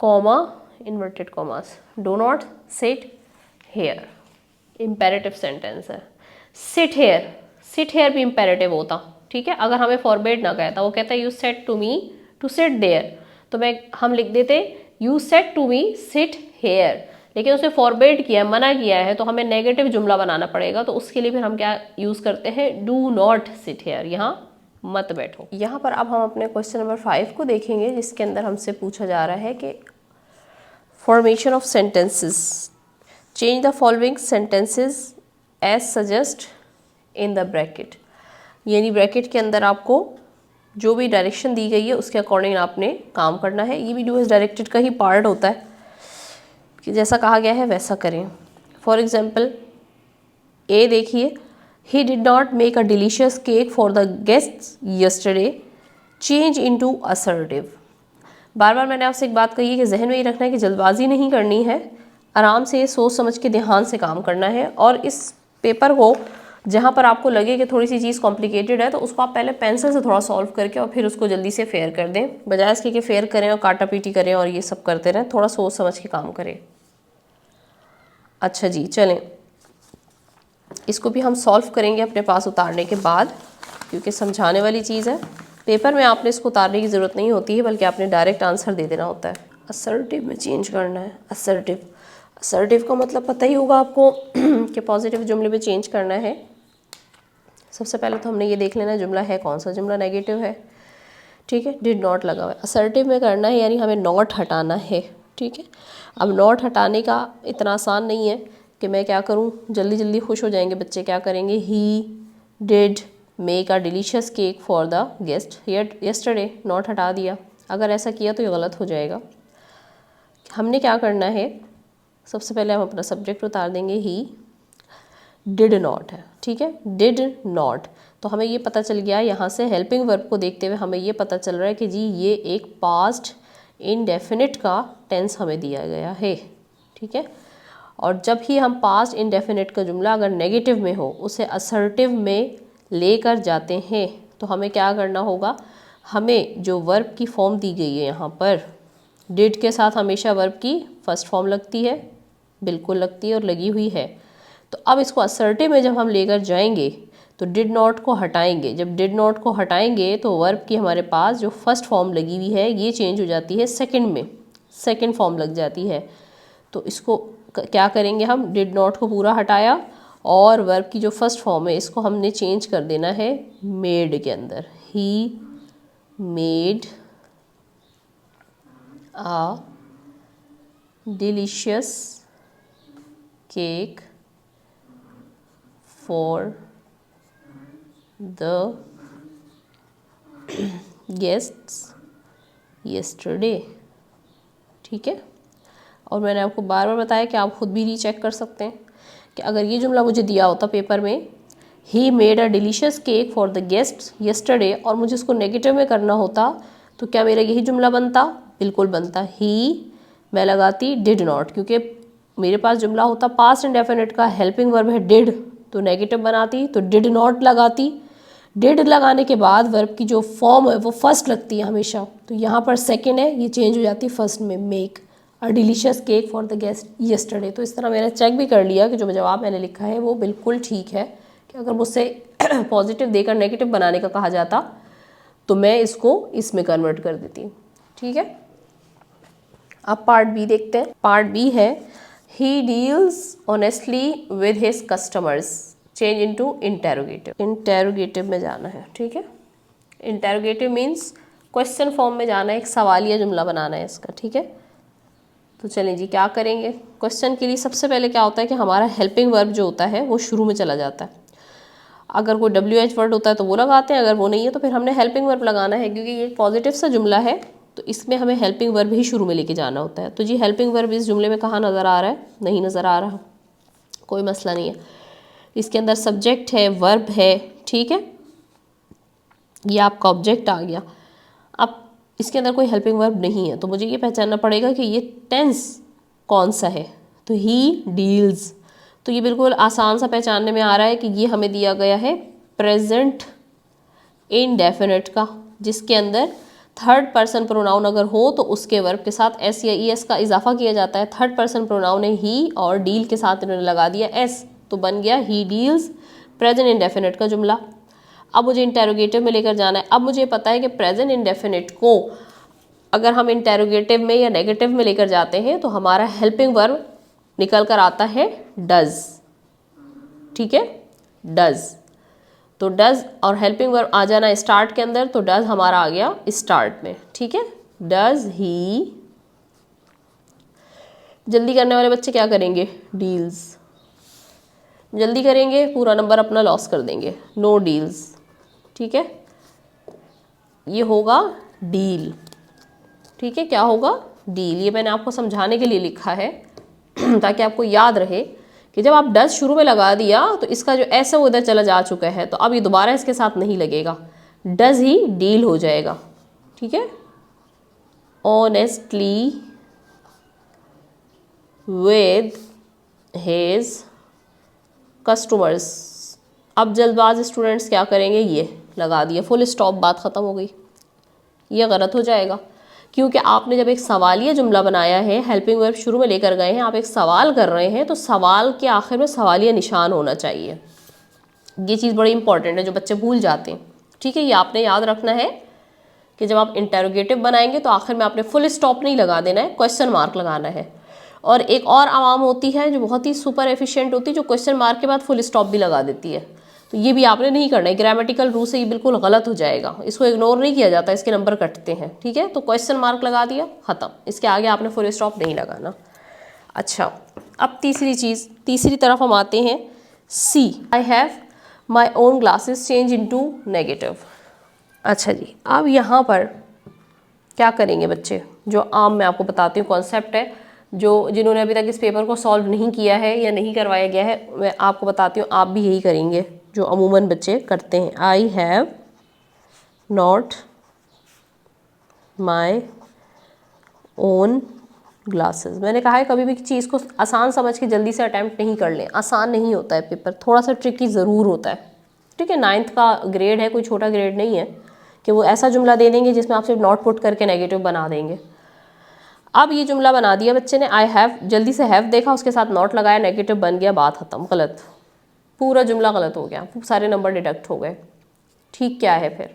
comma, inverted commas, do not sit here, imperative sentence है। सिट हेयर भी इम्पेरेटिव होता, ठीक है, अगर हमें फॉरबिड ना कहता, वो कहता है you said to me to sit there, तो हम लिख देते you said to me sit here, लेकिन उसने फॉरबिड किया, मना किया है, तो हमें नेगेटिव जुमला बनाना पड़ेगा। तो उसके लिए फिर हम क्या यूज करते हैं, डू नॉट सिट हेयर, यहाँ मत बैठो। यहाँ पर अब हम अपने क्वेश्चन नंबर 5 को देखेंगे, जिसके अंदर हमसे पूछा जा रहा है कि formation of sentences, change the following sentences as suggest in the bracket, यानी ब्रैकेट के अंदर आपको जो भी डायरेक्शन दी गई है उसके अकॉर्डिंग आपने काम करना है। ये भी डू एज डायरेक्टेड का ही पार्ट होता है कि जैसा कहा गया है वैसा करें। फॉर एग्जाम्पल ए देखिए, he did not make a delicious cake for the guests yesterday, change into assertive. बार बार मैंने आपसे एक बात कही है कि जहन में ये रखना है कि जल्दबाजी नहीं करनी है, आराम से सोच समझ के ध्यान से काम करना है। और इस पेपर को जहाँ पर आपको लगे कि थोड़ी सी चीज़ कॉम्प्लिकेटेड है, तो उसको आप पहले पेंसिल से थोड़ा सॉल्व करके और फिर उसको जल्दी से फेयर कर दें, बजाय इसके कि फेयर करें और काटा पीटी करें और ये सब करते रहें। थोड़ा सोच समझ के काम करें। अच्छा जी, चलें, इसको भी हम सॉल्व करेंगे अपने पास उतारने के बाद, क्योंकि समझाने वाली चीज़ है। पेपर में आपने इसको उतारने की ज़रूरत नहीं होती है, बल्कि आपने डायरेक्ट आंसर दे देना होता है। असर्टिव में चेंज करना है। असर्टिव का मतलब पता ही होगा आपको कि पॉजिटिव जुमले में चेंज करना है। सबसे पहले तो हमने ये देख लेना जुमला है कौन सा, जुमला नेगेटिव है, ठीक है, डिड नॉट लगा हुआ है। असर्टिव में करना है, यानी हमें नॉट हटाना है, ठीक है। अब नॉट हटाने का इतना आसान नहीं है कि मैं क्या करूं, जल्दी जल्दी खुश हो जाएंगे बच्चे, क्या करेंगे, he did make a delicious cake for the guest yesterday, not हटा दिया। अगर ऐसा किया तो ये गलत हो जाएगा। हमने क्या करना है, सबसे पहले हम अपना सब्जेक्ट उतार देंगे, ही डिड नॉट है, ठीक है, डिड नॉट। तो हमें ये पता चल गया, यहाँ से हेल्पिंग वर्ब को देखते हुए हमें ये पता चल रहा है कि जी ये एक पास्ट इनडेफिनिट का टेंस हमें दिया गया है, ठीक है। और जब ही हम पास्ट इनडेफिनिट का जुमला अगर नेगेटिव में हो, उसे असर्टिव में लेकर जाते हैं, तो हमें क्या करना होगा, हमें जो वर्ब की फॉर्म दी गई है यहाँ पर, डिड के साथ हमेशा वर्ब की फर्स्ट फॉर्म लगती है, बिल्कुल लगती है और लगी हुई है। तो अब इसको असर्टिव में जब हम लेकर जाएंगे तो डिड नॉट को हटाएंगे। जब डिड नॉट को हटाएंगे तो वर्ब की हमारे पास जो फर्स्ट फॉर्म लगी हुई है ये चेंज हो जाती है सेकंड में, सेकंड फॉर्म लग जाती है। तो इसको क्या करेंगे, हम डिड नॉट को पूरा हटाया और वर्ब की जो फर्स्ट फॉर्म है इसको हमने चेंज कर देना है मेड के अंदर। He made a delicious cake for the guests yesterday, ठीक है। और मैंने आपको बार बार बताया कि आप खुद भी रीचेक कर सकते हैं कि अगर ये जुमला मुझे दिया होता पेपर में, he made a delicious cake for the guests yesterday, और मुझे इसको नेगेटिव में करना होता, तो क्या मेरा यही जुमला बनता, बिल्कुल बनता। ही मैं लगाती डिड नॉट, क्योंकि मेरे पास जुमला होता पास्ट इंडेफिनिट का, हेल्पिंग वर्ब है डिड, तो नेगेटिव बनाती, तो डिड नॉट लगाती। डिड लगाने के बाद वर्ब की जो फॉर्म है वो फर्स्ट लगती है हमेशा, तो यहाँ पर सेकेंड है, ये चेंज हो जाती है फर्स्ट में, make a delicious cake for the guest yesterday. तो इस तरह मैंने चेक भी कर लिया कि जो जवाब मैंने लिखा है वो बिल्कुल ठीक है, कि अगर मुझसे पॉजिटिव देकर नेगेटिव बनाने का कहा जाता तो मैं इसको इसमें कन्वर्ट कर देती, ठीक है। अब पार्ट बी देखते हैं। पार्ट बी है, he deals honestly with his customers, change into interrogative. Interrogative में जाना है, ठीक है। इंटेरोगेटिव मीन्स क्वेश्चन फॉर्म में जाना है, एक सवालिया जुमला बनाना है इसका, ठीक है। तो चलें जी, क्या करेंगे, क्वेश्चन के लिए सबसे पहले क्या होता है कि हमारा हेल्पिंग वर्ब जो होता है वो शुरू में चला जाता है। अगर कोई WH वर्ड होता है तो वो लगाते हैं, अगर वो नहीं है तो फिर हमने हेल्पिंग वर्ब लगाना है, क्योंकि ये पॉजिटिव सा जुमला है तो इसमें हमें हेल्पिंग वर्ब ही शुरू में लेके जाना होता है। तो जी हेल्पिंग वर्ब इस जुमले में कहाँ नज़र आ रहा है, नहीं नज़र आ रहा, कोई मसला नहीं है। इसके अंदर सब्जेक्ट है, वर्ब है, ठीक है, ये आपका ऑब्जेक्ट आ गया। अब इसके अंदर कोई हेल्पिंग वर्ब नहीं है, तो मुझे ये पहचानना पड़ेगा कि ये टेंस कौन सा है। तो ही डील्स, तो ये बिल्कुल आसान सा पहचानने में आ रहा है कि ये हमें दिया गया है प्रेजेंट इनडेफिनिट का, जिसके अंदर थर्ड पर्सन प्रोनाउन अगर हो तो उसके वर्ब के साथ एस या ई एस का इजाफा किया जाता है। थर्ड पर्सन प्रोनाउन है ही और डील के साथ इन्होंने लगा दिया एस, तो बन गया ही डील्स, प्रेजेंट इंडेफिनिट का जुमला। अब मुझे इंटेरोगेटिव में लेकर जाना है। अब मुझे पता है कि प्रेजेंट इंडेफिनिट को अगर हम इंटेरोगेटिव में या नेगेटिव में लेकर जाते हैं तो हमारा हेल्पिंग वर्ब निकल कर आता है डज। ठीक है, डज, तो डज और हेल्पिंग वर्ब आ जाना स्टार्ट के अंदर, तो डज हमारा आ गया स्टार्ट में। ठीक है, डज ही, जल्दी करने वाले बच्चे क्या करेंगे, डील्स, जल्दी करेंगे पूरा नंबर अपना लॉस कर देंगे, नो डील्स। ठीक है, ये होगा डील। ठीक है, क्या होगा, डील। ये मैंने आपको समझाने के लिए लिखा है ताकि आपको याद रहे कि जब आप डज शुरू में लगा दिया तो इसका जो एस है वो उधर चला जा चुका है, तो अब ये दोबारा इसके साथ नहीं लगेगा, डज ही डील हो जाएगा। ठीक है, ऑनेस्टली विद हिज कस्टमर्स। अब जल्दबाज स्टूडेंट्स क्या करेंगे, ये लगा दिया, फुल स्टॉप, बात ख़त्म हो गई। ये गलत हो जाएगा क्योंकि आपने जब एक सवालिया जुमला बनाया है, हेल्पिंग वर्ब शुरू में लेकर गए हैं, आप एक सवाल कर रहे हैं, तो सवाल के आखिर में सवालिया निशान होना चाहिए। ये चीज़ बड़ी इंपॉर्टेंट है जो बच्चे भूल जाते हैं। ठीक है, ये आपने याद रखना है कि जब आप इंटेरोगेटिव बनाएंगे तो आखिर में आपने फुल स्टॉप नहीं लगा देना है, क्वेश्चन मार्क लगाना है। और एक और आवाम होती है जो बहुत ही सुपर एफिशिएंट होती है, जो क्वेश्चन मार्क के बाद फुल स्टॉप भी लगा देती है, तो ये भी आपने नहीं करना है। ग्रामेटिकल रूल से ये बिल्कुल गलत हो जाएगा, इसको इग्नोर नहीं किया जाता, इसके नंबर कटते हैं। ठीक है, तो क्वेश्चन मार्क लगा दिया, ख़त्म, इसके आगे आपने फुल स्टॉप नहीं लगाना। अच्छा, अब तीसरी चीज़, तीसरी तरफ हम आते हैं, see, I have my own glasses change into negative. अच्छा जी, अब यहाँ पर क्या करेंगे बच्चे, जो आम मैं आपको बताती हूँ कॉन्सेप्ट है, जो जिन्होंने अभी तक इस पेपर को सॉल्व नहीं किया है या नहीं करवाया गया है, मैं आपको बताती हूँ, आप भी यही करेंगे जो अमूमन बच्चे करते हैं। I have not my own glasses. मैंने कहा है कभी भी चीज़ को आसान समझ के जल्दी से अटैम्प्ट नहीं कर लें, आसान नहीं होता है पेपर, थोड़ा सा ट्रिकी ज़रूर होता है। ठीक है, 9th का ग्रेड है, कोई छोटा ग्रेड नहीं है कि वो ऐसा जुमला दे देंगे जिसमें आप सिर्फ नॉट पुट करके नेगेटिव बना देंगे। अब ये जुमला बना दिया बच्चे ने, आई हैव, जल्दी से हैव देखा, उसके साथ नॉट लगाया, नेगेटिव बन गया, बात खत्म, गलत, पूरा जुमला गलत हो गया, सारे नंबर डिडक्ट हो गए। ठीक क्या है फिर,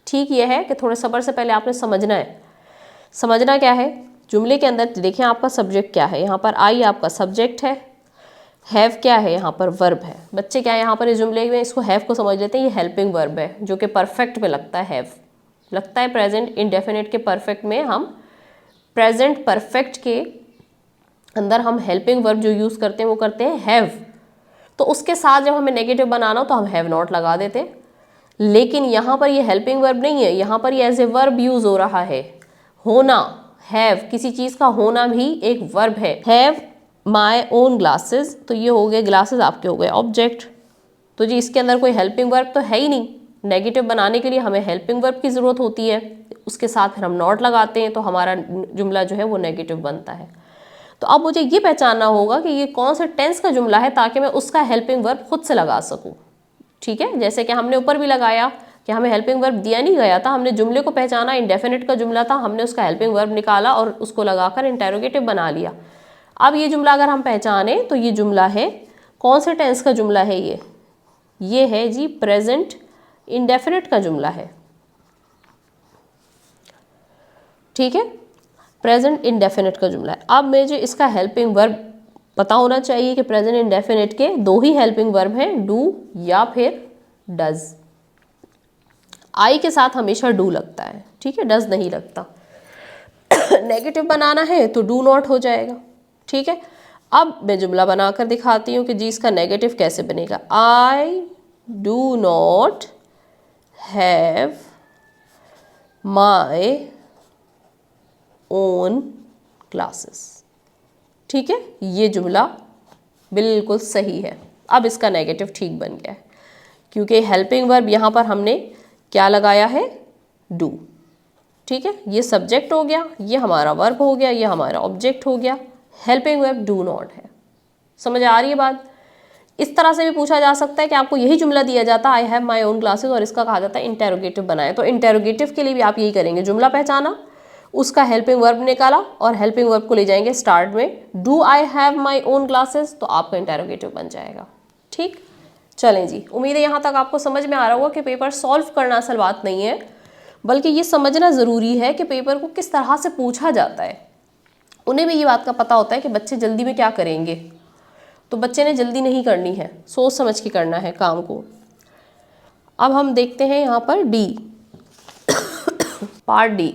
ठीक ये है कि थोड़े सब्र से पहले आपने समझना है। समझना क्या है, जुमले के अंदर देखिए आपका सब्जेक्ट क्या है, यहाँ पर आई आपका सब्जेक्ट है, हैव क्या है, यहाँ पर वर्ब है। बच्चे क्या है यहाँ पर इस जुमले में, इसको हैव को समझ लेते हैं, ये हेल्पिंग वर्ब है जो कि परफेक्ट में लगता है, हैव लगता है प्रेजेंट इंडेफिनिट के परफेक्ट में, हम प्रेजेंट परफेक्ट के अंदर हम हेल्पिंग वर्ब जो यूज़ करते हैं वो करते हैं हैव, तो उसके साथ जब हमें नेगेटिव बनाना हो तो हम हैव नॉट लगा देते हैं। लेकिन यहाँ पर ये हेल्पिंग वर्ब नहीं है, यहाँ पर ये एज ए वर्ब यूज़ हो रहा है, होना, हैव, किसी चीज़ का होना भी एक वर्ब है। हैव माई ओन ग्लासेस, तो ये हो गए ग्लासेस आपके हो गए ऑब्जेक्ट, तो जी इसके अंदर कोई हेल्पिंग वर्ब तो है ही नहीं। नेगेटिव बनाने के लिए हमें हेल्पिंग वर्ब की ज़रूरत होती है, उसके साथ फिर हम नॉट लगाते हैं तो हमारा जुमला जो है वो नेगेटिव बनता है। तो अब मुझे ये पहचानना होगा कि ये कौन से टेंस का जुमला है ताकि मैं उसका हेल्पिंग वर्ब खुद से लगा सकूं। ठीक है, जैसे कि हमने ऊपर भी लगाया कि हमें हेल्पिंग वर्ब दिया नहीं गया था, हमने जुमले को पहचाना, इंडेफिनिट का जुमला था, हमने उसका हेल्पिंग वर्ब निकाला और उसको लगाकर इंटेरोगेटिव बना लिया। अब ये जुमला अगर हम पहचाने तो ये जुमला है, कौन से टेंस का जुमला है, ये है जी प्रेजेंट इंडेफिनिट का जुमला है। ठीक है, प्रेजेंट इंडेफिनिट का जुमला है। अब मुझे इसका हेल्पिंग वर्ब पता होना चाहिए कि प्रेजेंट इंडेफिनिट के दो ही हेल्पिंग वर्ब हैं, डू या फिर डज। आई के साथ हमेशा डू लगता है, ठीक है, डज नहीं लगता। नेगेटिव बनाना है तो डू नॉट हो जाएगा। ठीक है, अब मैं जुमला बनाकर दिखाती हूँ कि जी इसका नेगेटिव कैसे बनेगा। I do not have my own classes. ठीक है, ये जुमला बिल्कुल सही है। अब इसका नेगेटिव ठीक बन गया है क्योंकि हेल्पिंग वर्ब यहाँ पर हमने क्या लगाया है, डू। ठीक है, ये सब्जेक्ट हो गया, ये हमारा वर्ब हो गया, ये हमारा ऑब्जेक्ट हो गया, हेल्पिंग वर्ब डू नॉट है। समझ आ रही है बात। इस तरह से भी पूछा जा सकता है कि आपको यही जुमला दिया जाता है आई हैव माई ओन क्लासेस और इसका कहा जाता है इंटेरोगेटिव बनाए। तो इंटेरोगेटिव के लिए भी आप यही करेंगे, जुमला पहचाना, उसका हेल्पिंग वर्ब निकाला और हेल्पिंग वर्ब को ले जाएंगे स्टार्ट में, do I have my own classes, तो आपका इंटेरोगेटिव बन जाएगा। ठीक, चलें जी, उम्मीद है यहाँ तक आपको समझ में आ रहा होगा कि पेपर सॉल्व करना असल बात नहीं है, बल्कि ये समझना ज़रूरी है कि पेपर को किस तरह से पूछा जाता है। उन्हें भी ये बात का पता होता है कि बच्चे जल्दी में क्या करेंगे, तो बच्चे ने जल्दी नहीं करनी है, सोच समझ के करना है काम को। अब हम देखते हैं यहाँ पर D, part D.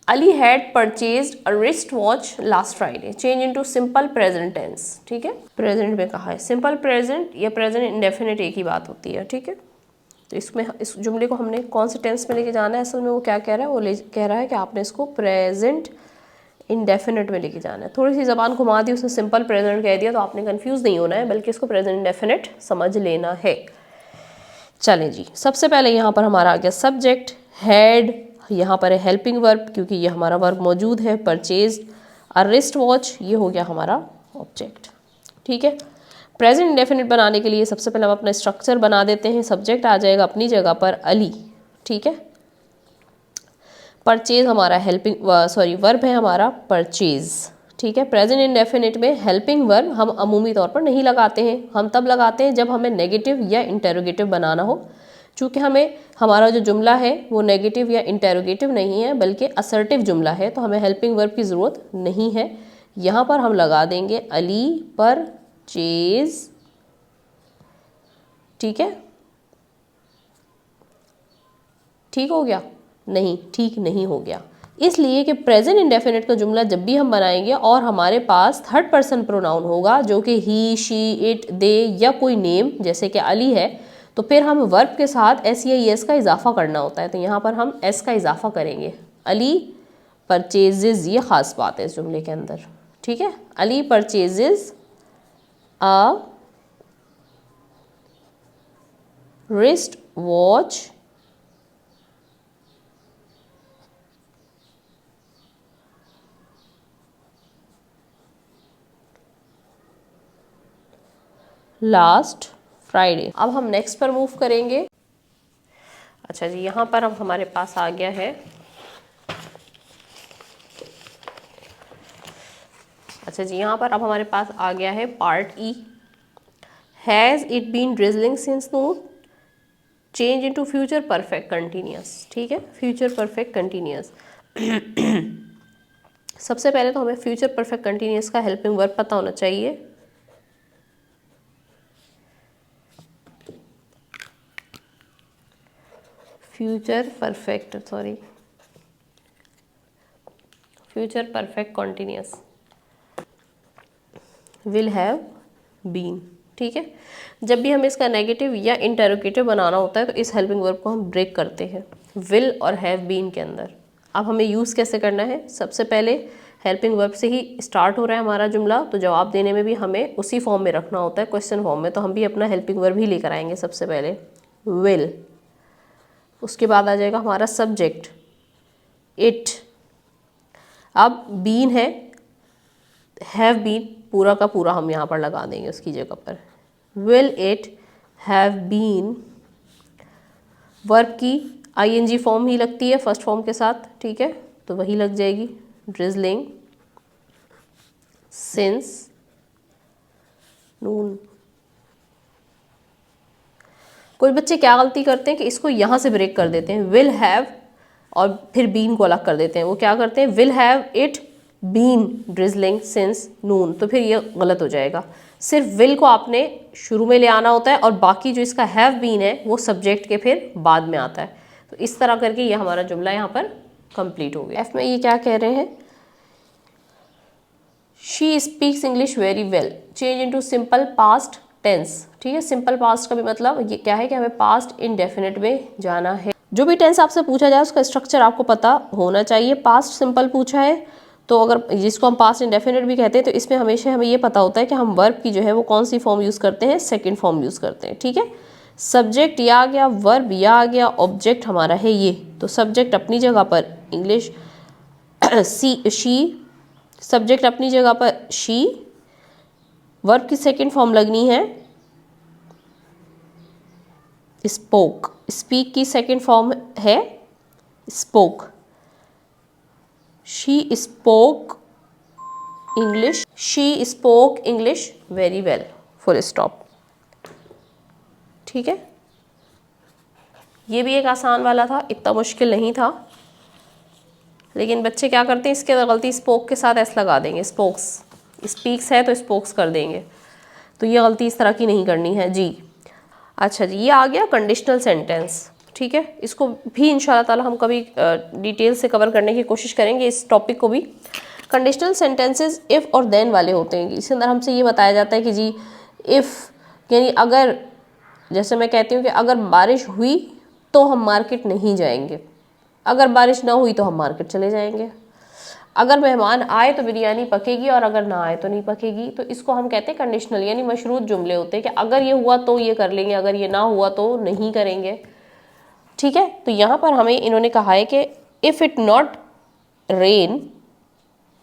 Ali had purchased a wrist watch last Friday, change into simple present tense. ठीक है, प्रेजेंट में कहा है, सिंपल प्रेजेंट या प्रेजेंट इंडेफिनिट एक ही बात होती है। ठीक है, तो इसमें इस जुमले को हमने कौन से टेंस में लेके जाना है, असल में वो क्या कह रहा है, वो कह रहा है कि आपने इसको प्रेजेंट इंडेफिनिट में लेके जाना है। थोड़ी सी ज़बान घुमा दी, उसने सिंपल प्रेजेंट कह दिया, तो आपने कंफ्यूज नहीं होना है, बल्कि इसको प्रेजेंट इंडेफिनिट समझ लेना है। चलें जी, सबसे पहले यहाँ पर हमारा आ गया सब्जेक्ट हैड, यहाँ पर है हेल्पिंग वर्ब क्योंकि ये हमारा वर्ब मौजूद है, परचेज, अ रिस्ट वॉच, ये हो गया हमारा ऑब्जेक्ट। ठीक है, प्रेजेंट इंडेफिनिट बनाने के लिए सबसे पहले हम अपना स्ट्रक्चर बना देते हैं। सब्जेक्ट आ जाएगा अपनी जगह पर अली, ठीक है, परचेज हमारा हेल्पिंग वर्ब है हमारा परचेज। ठीक है, प्रेजेंट इंडेफिनिट में हेल्पिंग वर्ब हम अमूमी तौर पर नहीं लगाते हैं, हम तब लगाते हैं जब हमें नेगेटिव या इंटेरोगेटिव बनाना हो। चूँकि हमारा जो जुमला है वो नेगेटिव या इंटेरोगेटिव नहीं है बल्कि असर्टिव जुमला है, तो हमें हेल्पिंग वर्ब की ज़रूरत नहीं है। यहाँ पर हम लगा देंगे अली परचेज। ठीक है, ठीक हो गया? नहीं, ठीक नहीं हो गया, इसलिए कि प्रेजेंट इंडेफिनिट का जुमला जब भी हम बनाएंगे और हमारे पास थर्ड पर्सन प्रोनाउन होगा जो कि ही, शी, इट, दे या कोई नेम जैसे कि अली है, तो फिर हम वर्ब के साथ एस या एस का इजाफा करना होता है। तो यहाँ पर हम एस का इजाफा करेंगे, अली परचेजेज, ये ख़ास बात है इस जुमले के अंदर। ठीक है, अली परचेजेज अ रिस्ट वॉच लास्ट फ्राइडे। अब हम नेक्स्ट पर मूव करेंगे। अच्छा जी, यहाँ पर अब हमारे पास आ गया है, अच्छा जी, यहाँ पर अब हमारे पास आ गया है part E. Has it been drizzling since noon, change into future perfect continuous. ठीक है, फ्यूचर परफेक्ट कंटिन्यूअस। सबसे पहले तो हमें फ्यूचर परफेक्ट कंटिन्यूअस का हेल्पिंग वर्ब पता होना चाहिए। Future perfect continuous will have been. ठीक है, जब भी हमें इसका नेगेटिव या इंटेरोगेटिव बनाना होता है तो इस हेल्पिंग वर्ब को हम ब्रेक करते हैं विल और हैव बीन के अंदर। अब हमें यूज़ कैसे करना है, सबसे पहले हेल्पिंग वर्ब से ही स्टार्ट हो रहा है हमारा जुमला, तो जवाब देने में भी हमें उसी फॉर्म में रखना होता है, क्वेश्चन फॉर्म में, तो हम भी अपना हेल्पिंग वर्ब ही लेकर आएंगे। सबसे पहले विल, उसके बाद आ जाएगा हमारा सब्जेक्ट इट, अब बीन है, हैव बीन पूरा का पूरा हम यहाँ पर लगा देंगे उसकी जगह पर, will it have been, verb की आईएनजी फॉर्म ही लगती है फर्स्ट फॉर्म के साथ। ठीक है, तो वही लग जाएगी ड्रिजलिंग सिंस नून। कोई बच्चे क्या गलती करते हैं कि इसको यहाँ से ब्रेक कर देते हैं, विल हैव और फिर बीन को अलग कर देते हैं। वो क्या करते हैं, will have it been drizzling since noon, तो फिर ये गलत हो जाएगा। सिर्फ विल को आपने शुरू में ले आना होता है और बाकी जो इसका हैव बीन है वो सब्जेक्ट के फिर बाद में आता है। तो इस तरह करके ये हमारा जुमला यहाँ पर कंप्लीट हो गया। एफ में ये क्या कह रहे हैं, she speaks English very well, change into simple past tense. ठीक है, सिंपल पास्ट का भी मतलब ये क्या है कि हमें पास्ट इंडेफिनिट में जाना है। जो भी टेंस आपसे पूछा जाए उसका स्ट्रक्चर आपको पता होना चाहिए। पास्ट सिंपल पूछा है तो अगर जिसको हम पास्ट इंडेफिनिट भी कहते हैं तो इसमें हमेशा हमें ये पता होता है कि हम वर्ब की जो है वो कौन सी फॉर्म यूज़ करते हैं, सेकंड फॉर्म यूज़ करते हैं। ठीक है, सब्जेक्ट या आ गया, वर्ब या आ गया, ऑब्जेक्ट हमारा है ये, तो सब्जेक्ट अपनी जगह पर इंग्लिश शी, सब्जेक्ट अपनी जगह पर शी, वर्ब की सेकंड फॉर्म लगनी है स्पोक, स्पीक की सेकंड फॉर्म है spoke. She spoke English, she spoke English very well, full stop. ठीक है, ये भी एक आसान वाला था, इतना मुश्किल नहीं था, लेकिन बच्चे क्या करते हैं, इसके अंदर गलती स्पोक के साथ एस लगा देंगे, स्पोक्स, स्पीक्स है तो स्पोक्स कर देंगे, तो ये गलती इस तरह की नहीं करनी है जी। अच्छा जी, ये आ गया कंडीशनल सेंटेंस। ठीक है, इसको भी इंशाल्लाह ताला हम कभी डिटेल से कवर करने की कोशिश करेंगे, इस टॉपिक को भी। कंडीशनल सेंटेंसेस इफ़ और देन वाले होते हैं। इसके अंदर हमसे ये बताया जाता है कि जी इफ़ यानी अगर, जैसे मैं कहती हूँ कि अगर बारिश हुई तो हम मार्केट नहीं जाएंगे, अगर बारिश ना हुई तो हम मार्केट चले जाएंगे, अगर मेहमान आए तो बिरयानी पकेगी और अगर ना आए तो नहीं पकेगी। तो इसको हम कहते हैं कंडीशनल, यानी मशरूत जुमले होते हैं कि अगर ये हुआ तो ये कर लेंगे, अगर ये ना हुआ तो नहीं करेंगे। ठीक है, तो यहाँ पर हमें इन्होंने कहा है कि if it not rain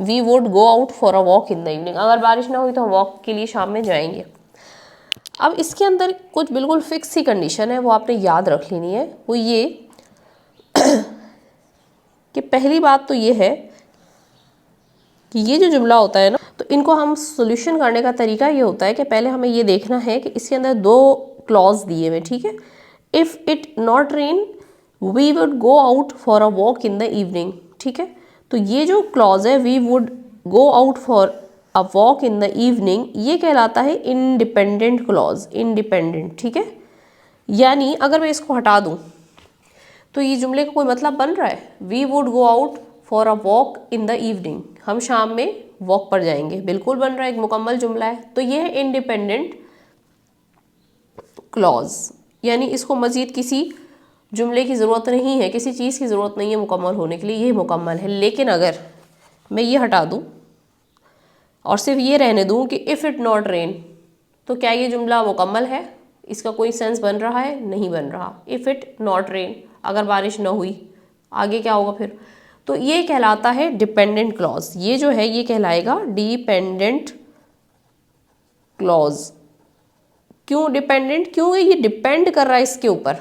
we would go out for a walk in the evening, अगर बारिश ना हुई तो हम वॉक के लिए शाम में जाएंगे। अब इसके अंदर कुछ बिल्कुल फिक्स सी कंडीशन है, वो आपने याद रख लेनी है। वो ये कि पहली बात तो ये है कि ये जो जुमला होता है ना, तो इनको हम सोल्यूशन करने का तरीका ये होता है कि पहले हमें ये देखना है कि इसके अंदर दो क्लॉज दिए हुए। ठीक है, if it not rain we would go out for a walk in the evening. ठीक है, तो ये जो क्लॉज है we would go out for a walk in the evening, ये कहलाता है इंडिपेंडेंट क्लॉज, इंडिपेंडेंट। ठीक है, यानी अगर मैं इसको हटा दूं तो ये जुमले का कोई मतलब बन रहा है, we would go out for a walk in the evening, हम शाम में वॉक पर जाएंगे, बिल्कुल बन रहा है, एक मुकम्मल जुमला है। तो ये है इंडिपेंडेंट क्लॉज, यानी इसको मजीद किसी जुमले की ज़रूरत नहीं है, किसी चीज़ की ज़रूरत नहीं है मुकम्मल होने के लिए, ये मुकम्मल है। लेकिन अगर मैं ये हटा दूँ और सिर्फ ये रहने दूँ कि इफ़ इट नॉट रेन, तो क्या ये जुमला मुकम्मल है, इसका कोई सेंस बन रहा है, नहीं बन रहा। इफ़ इट नॉट रेन, अगर बारिश ना हुई, आगे क्या होगा फिर, तो ये कहलाता है डिपेंडेंट क्लॉज। ये जो है ये कहलाएगा डिपेंडेंट क्लॉज। क्यों डिपेंडेंट, क्यों ये डिपेंड कर रहा है इसके ऊपर।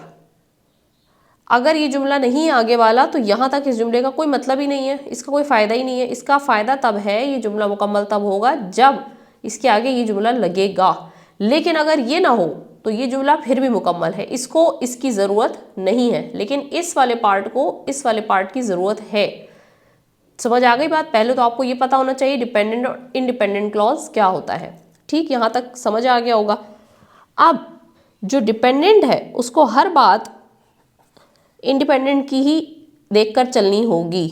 अगर ये जुमला नहीं है आगे वाला तो यहाँ तक इस जुमले का कोई मतलब ही नहीं है, इसका कोई फ़ायदा ही नहीं है। इसका फ़ायदा तब है, ये जुमला मुकम्मल तब होगा जब इसके आगे ये जुमला लगेगा। लेकिन अगर ये ना हो तो ये जुमला फिर भी मुकम्मल है, इसको इसकी ज़रूरत नहीं है, लेकिन इस वाले पार्ट को, इस वाले पार्ट की ज़रूरत है। समझ आ गई बात। पहले तो आपको ये पता होना चाहिए डिपेंडेंट और इंडिपेंडेंट क्लॉज क्या होता है। ठीक, यहाँ तक समझ आ गया होगा। अब जो डिपेंडेंट है उसको हर बात इंडिपेंडेंट की ही देखकर चलनी होगी।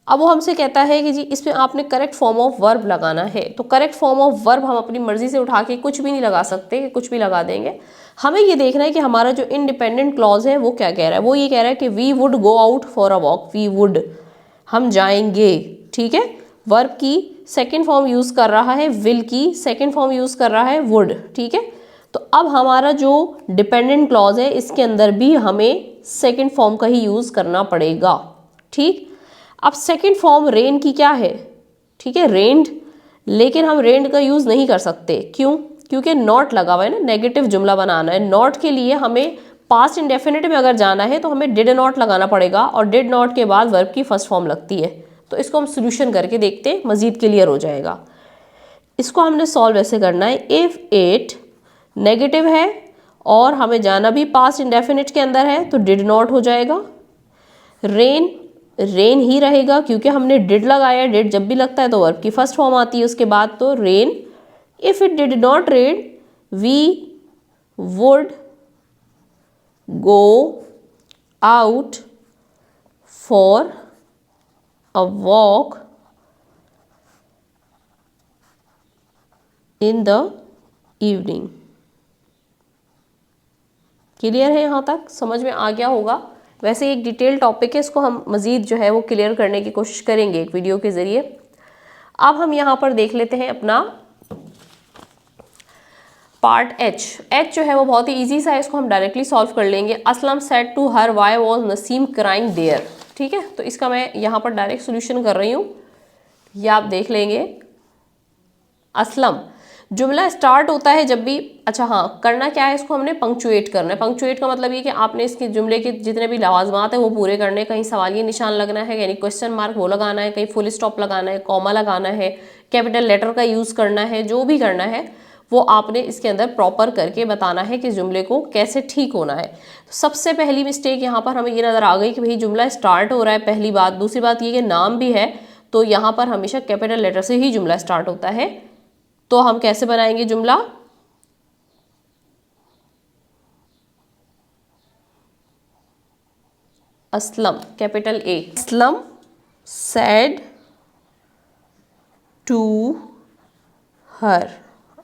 अब वो हमसे कहता है कि जी इसमें आपने करेक्ट फॉर्म ऑफ वर्ब लगाना है। तो करेक्ट फॉर्म ऑफ वर्ब हम अपनी मर्जी से उठा के कुछ भी नहीं लगा सकते, कि कुछ भी लगा देंगे। हमें ये देखना है कि हमारा जो इंडिपेंडेंट क्लॉज है वो क्या कह रहा है। वो ये कह रहा है कि we would go out for a walk, we would, हम जाएंगे। ठीक है, वर्ब की सेकेंड फॉर्म यूज़ कर रहा है, विल की सेकेंड फॉर्म यूज़ कर रहा है वुड। ठीक है, तो अब हमारा जो डिपेंडेंट क्लॉज है इसके अंदर भी हमें सेकेंड फॉर्म का ही यूज़ करना पड़ेगा। ठीक, अब सेकेंड फॉर्म रेन की क्या है, ठीक है, रेन्ड, लेकिन हम रेन्ड का यूज़ नहीं कर सकते। क्यों, क्योंकि नॉट लगा हुआ है ना, नेगेटिव जुमला बनाना है। नॉट के लिए हमें पास्ट इंडेफिनिट में अगर जाना है तो हमें डिड नॉट लगाना पड़ेगा, और डिड नॉट के बाद वर्ब की फर्स्ट फॉर्म लगती है। तो इसको हम सोल्यूशन करके देखते हैं, मज़ीद क्लियर हो जाएगा। इसको हमने सॉल्व ऐसे करना है, इफ़ इट नेगेटिव है और हमें जाना भी पास्ट इंडेफिनिट के अंदर है तो डिड नॉट हो जाएगा। रेन, रेन ही रहेगा क्योंकि हमने डिड लगाया, डिड जब भी लगता है तो वर्ब की फर्स्ट फॉर्म आती है उसके बाद, तो rain. If it did not rain we would go out for a walk in the evening. Clear है, यहाँ तक समझ में आ गया होगा। वैसे एक डिटेल टॉपिक है, इसको हम मज़ीद जो है वो क्लियर करने की कोशिश करेंगे एक वीडियो के ज़रिए। अब हम यहाँ पर देख लेते हैं अपना पार्ट एच। एच जो है वो बहुत ही ईजी सा है, इसको हम डायरेक्टली सॉल्व कर लेंगे। Aslam said to her why was Nasim crying there. ठीक है, तो इसका मैं यहाँ पर डायरेक्ट सोल्यूशन कर रही हूँ, ये आप देख लेंगे। असलम, जुमला स्टार्ट होता है जब भी, अच्छा हाँ, करना क्या है, इसको हमने पंक्चुएट करना है। पंक्चुएट का मतलब ये कि आपने इसके जुमले के जितने भी लवाजमात है वो पूरे करने, कहीं सवालिया निशान लगना है यानी क्वेश्चन मार्क वो लगाना है, कहीं फुल स्टॉप लगाना है, कॉमा लगाना है, कैपिटल लेटर का यूज़ करना है, जो भी करना है वो आपने इसके अंदर प्रॉपर करके बताना है कि जुमले को कैसे ठीक होना है। तो सबसे पहली मिस्टेक यहाँ पर हमें ये नज़र आ गई कि भाई जुमला स्टार्ट हो रहा है, पहली बात। दूसरी बात ये कि नाम भी है, तो यहाँ पर हमेशा कैपिटल लेटर से ही जुमला स्टार्ट होता है। तो हम कैसे बनाएंगे जुमला, Aslam capital A, Aslam said to her.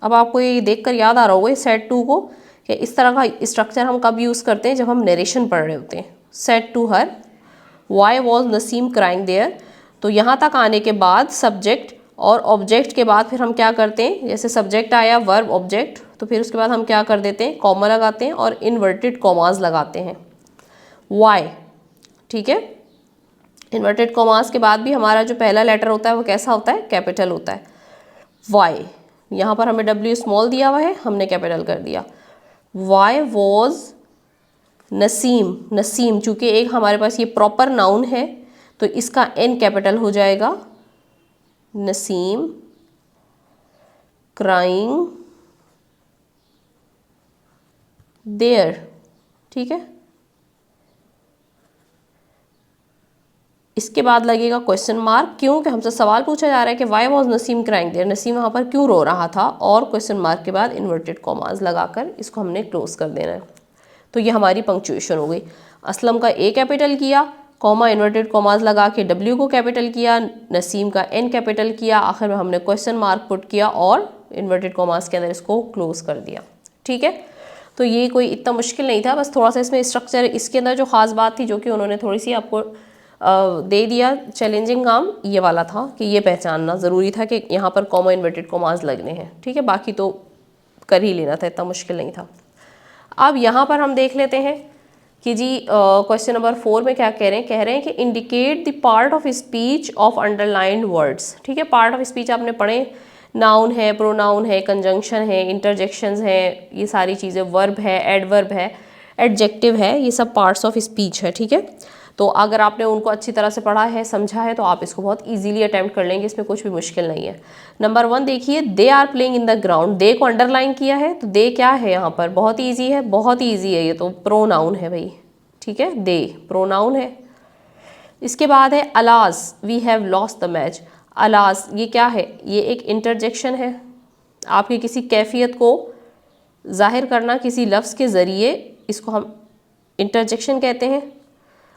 अब आपको ये देखकर याद आ रहा होगा सेड टू को, कि इस तरह का स्ट्रक्चर हम कब यूज़ करते हैं, जब हम नरेशन पढ़ रहे होते हैं। Said to her, why was Nasim crying there. तो यहाँ तक आने के बाद सब्जेक्ट और ऑब्जेक्ट के बाद फिर हम क्या करते हैं, जैसे सब्जेक्ट आया, वर्ब, ऑब्जेक्ट, तो फिर उसके बाद हम क्या कर देते हैं, कॉमा लगाते हैं और इन्वर्टेड कॉमास लगाते हैं। वाई, ठीक है। इन्वर्टेड कॉमास के बाद भी हमारा जो पहला लेटर होता है वो कैसा होता है, कैपिटल होता है। वाई, यहाँ पर हमें डब्ल्यू स्मॉल दिया हुआ है, हमने कैपिटल कर दिया। वाई वॉज नसीम, नसीम चूँकि एक हमारे पास ये प्रॉपर नाउन है तो इसका एन कैपिटल हो जाएगा, नसीम क्राइंग देयर, ठीक है। इसके बाद लगेगा क्वेश्चन मार्क, क्यों कि हमसे सवाल पूछा जा रहा है कि why was Nasim crying there, Nasim वहाँ पर क्यों रो रहा था, और क्वेश्चन मार्क के बाद इन्वर्टेड कॉमास लगाकर इसको हमने क्लोज कर देना है। तो ये हमारी पंक्चुएशन हो गई। असलम का ए कैपिटल किया, कॉमा इन्वर्टेड कॉमास लगा के डब्ल्यू को कैपिटल किया, नसीम का एन कैपिटल किया, आखिर में हमने क्वेश्चन मार्क पुट किया और इन्वर्टेड कॉमास के अंदर इसको क्लोज कर दिया, ठीक है। तो ये कोई इतना मुश्किल नहीं था, बस थोड़ा सा इसमें स्ट्रक्चर, इसके अंदर जो खास बात थी जो कि उन्होंने थोड़ी सी आपको दे दिया चैलेंजिंग काम, ये वाला था कि ये पहचानना ज़रूरी था कि यहाँ पर कॉमा इन्वर्टेड कॉमास लगने हैं, ठीक है। बाकी तो कर ही लेना था, इतना मुश्किल नहीं था। अब यहाँ पर हम देख लेते हैं कि जी क्वेश्चन नंबर 4 में क्या कह रहे हैं कि indicate the part of speech of underlined words, ठीक है। पार्ट ऑफ स्पीच आपने पढ़े, नाउन है, प्रोनाउन है, कंजंक्शन है, इंटरजेक्शंस है, ये सारी चीज़ें, वर्ब है, एडवर्ब है, एडजेक्टिव है, ये सब पार्ट्स ऑफ स्पीच है, ठीक है। तो अगर आपने उनको अच्छी तरह से पढ़ा है, समझा है, तो आप इसको बहुत इजीली अटेम्प्ट कर लेंगे, इसमें कुछ भी मुश्किल नहीं है। नंबर 1 देखिए, they are playing in the ground, they को अंडरलाइन किया है, तो दे क्या है यहाँ पर, बहुत ईजी है, बहुत ईजी है, ये तो प्रोनाउन है भाई, ठीक है, दे प्रोनाउन है। इसके बाद है alas, we have lost the match. Alas ये क्या है, ये एक इंटरजेक्शन है, आपकी किसी कैफियत को जाहिर करना किसी लफ्ज़ के ज़रिए, इसको हम इंटरजेक्शन कहते हैं।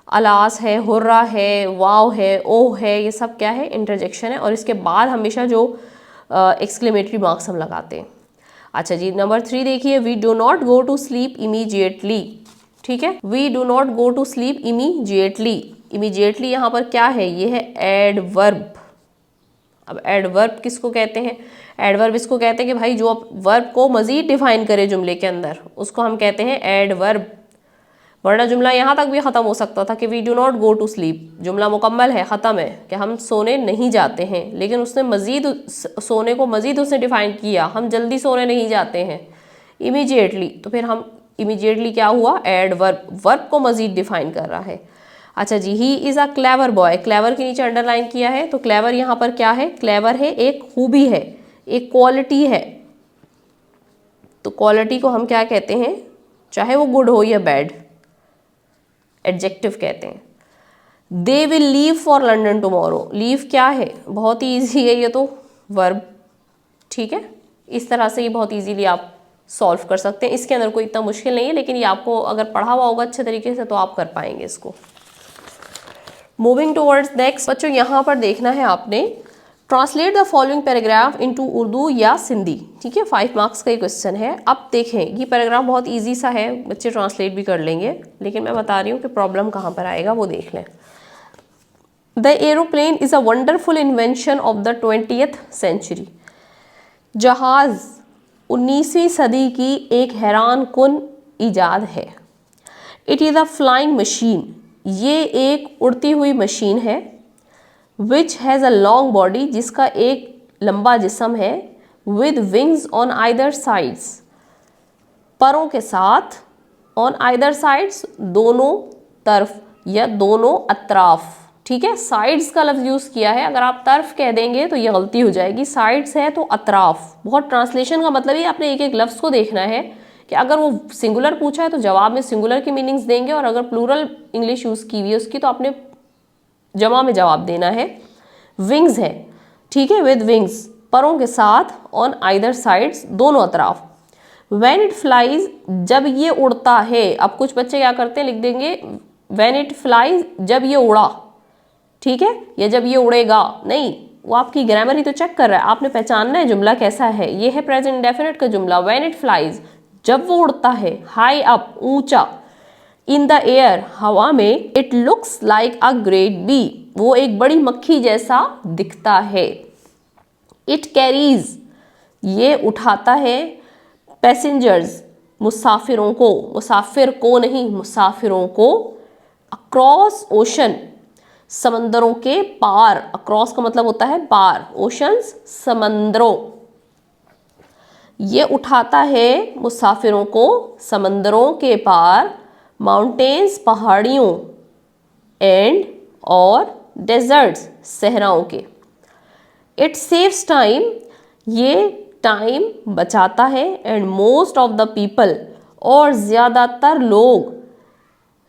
अलास है, हुर्रा है, वाव है, ओह है, ये सब क्या है, इंटरजेक्शन है। और इसके बाद हमेशा जो एक्सक्लेमेटरी मार्क्स हम लगाते हैं। अच्छा जी, नंबर 3 देखिए, we do not go to sleep immediately, ठीक है, we do not go to sleep immediately. Immediately यहाँ पर क्या है, ये है एडवर्ब। अब एडवर्ब किसको कहते हैं, एडवर्ब इसको कहते हैं कि भाई जो वर्ब को मज़ीद डिफाइन करे जुमले के अंदर, उसको हम कहते हैं एडवर्ब। वरना जुमला यहाँ तक भी ख़त्म हो सकता था कि we do not go to sleep, जुमला मुकम्मल है, ख़त्म है कि हम सोने नहीं जाते हैं, लेकिन उसने मज़ीद सोने को मज़ीद उसने डिफ़ाइन किया, हम जल्दी सोने नहीं जाते हैं इमीजिएटली, तो फिर हम इमीजिएटली क्या हुआ, एडवर्ब, वर्ब को मज़ीद डिफ़ाइन कर रहा है। अच्छा जी, he is a clever boy, clever के नीचे अंडरलाइन किया है, तो क्लेवर यहाँ पर क्या है, क्लेवर है, एक खूबी है, एक क्वालिटी है। तो क्वालिटी को हम क्या कहते हैं, चाहे वो गुड हो या बैड, एडजेक्टिव कहते हैं। They will leave for London tomorrow, leave क्या है, बहुत ही ईजी है ये तो, वर्ब, ठीक है। इस तरह से ये बहुत इजीली आप सॉल्व कर सकते हैं, इसके अंदर कोई इतना मुश्किल नहीं है, लेकिन ये आपको अगर पढ़ा हुआ होगा अच्छे तरीके से तो आप कर पाएंगे इसको। मूविंग टूवर्ड्स नेक्स्ट, बच्चों यहाँ पर देखना है आपने, translate the following paragraph into Urdu या सिंधी, ठीक है, 5 मार्क्स का ये क्वेश्चन है। अब देखें, ये पैराग्राफ बहुत इजी सा है, बच्चे ट्रांसलेट भी कर लेंगे, लेकिन मैं बता रही हूँ कि प्रॉब्लम कहाँ पर आएगा वो देख लें। The aeroplane is a wonderful invention of the 20th century, जहाज़ 19वीं सदी की एक हैरान कुन ईजाद है। It is a flying machine, ये एक उड़ती हुई मशीन है। Which has a long body, जिसका एक लंबा जिस्म है। With wings on either sides, परों के साथ, ऑन आइदर साइड्स दोनों तरफ या दोनों अतराफ, ठीक है। साइड्स का लफ्ज यूज किया है, अगर आप तरफ कह देंगे तो ये गलती हो जाएगी, साइड्स है तो अतराफ। बहुत ट्रांसलेशन का मतलब ही आपने एक एक लफ्ज को देखना है कि अगर वो सिंगुलर पूछा है तो जवाब में सिंगुलर की मीनिंग्स देंगे, और अगर प्लूरल इंग्लिश यूज की हुई है उसकी तो आपने जमा में जवाब देना है। विंग्स है, ठीक है, विद विंग्स, परों के साथ, ऑन आइदर साइड्स, दोनों अतराफ। व्हेन इट फ्लाइज, जब ये उड़ता है। अब कुछ बच्चे क्या करते हैं, लिख देंगे व्हेन इट फ्लाइज, जब ये उड़ा, ठीक है, या जब ये उड़ेगा। नहीं, वो आपकी ग्रामर ही तो चेक कर रहा है, आपने पहचानना है जुमला कैसा है। ये है प्रेजेंट इंडेफिनिट का जुमला, व्हेन इट फ्लाइज, जब वो उड़ता है, हाई अप, ऊंचा, इन द एयर, हवा में, it looks like a great bee, वो एक बड़ी मक्खी जैसा दिखता है। इट कैरीज, ये उठाता है, पैसेंजर्स, मुसाफिरों को, मुसाफिर को नहीं, मुसाफिरों को, अक्रॉस ओशन, समंदरों के पार, अक्रॉस का मतलब होता है पार, ओशंस समंदरों, ये उठाता है मुसाफिरों को समंदरों के पार, माउंटेन्स, पहाड़ियों, एंड, और, डेजर्ट्स, सहराओं के। इट सेव्स टाइम, ये टाइम बचाता है, and most of the people, और ज़्यादातर लोग,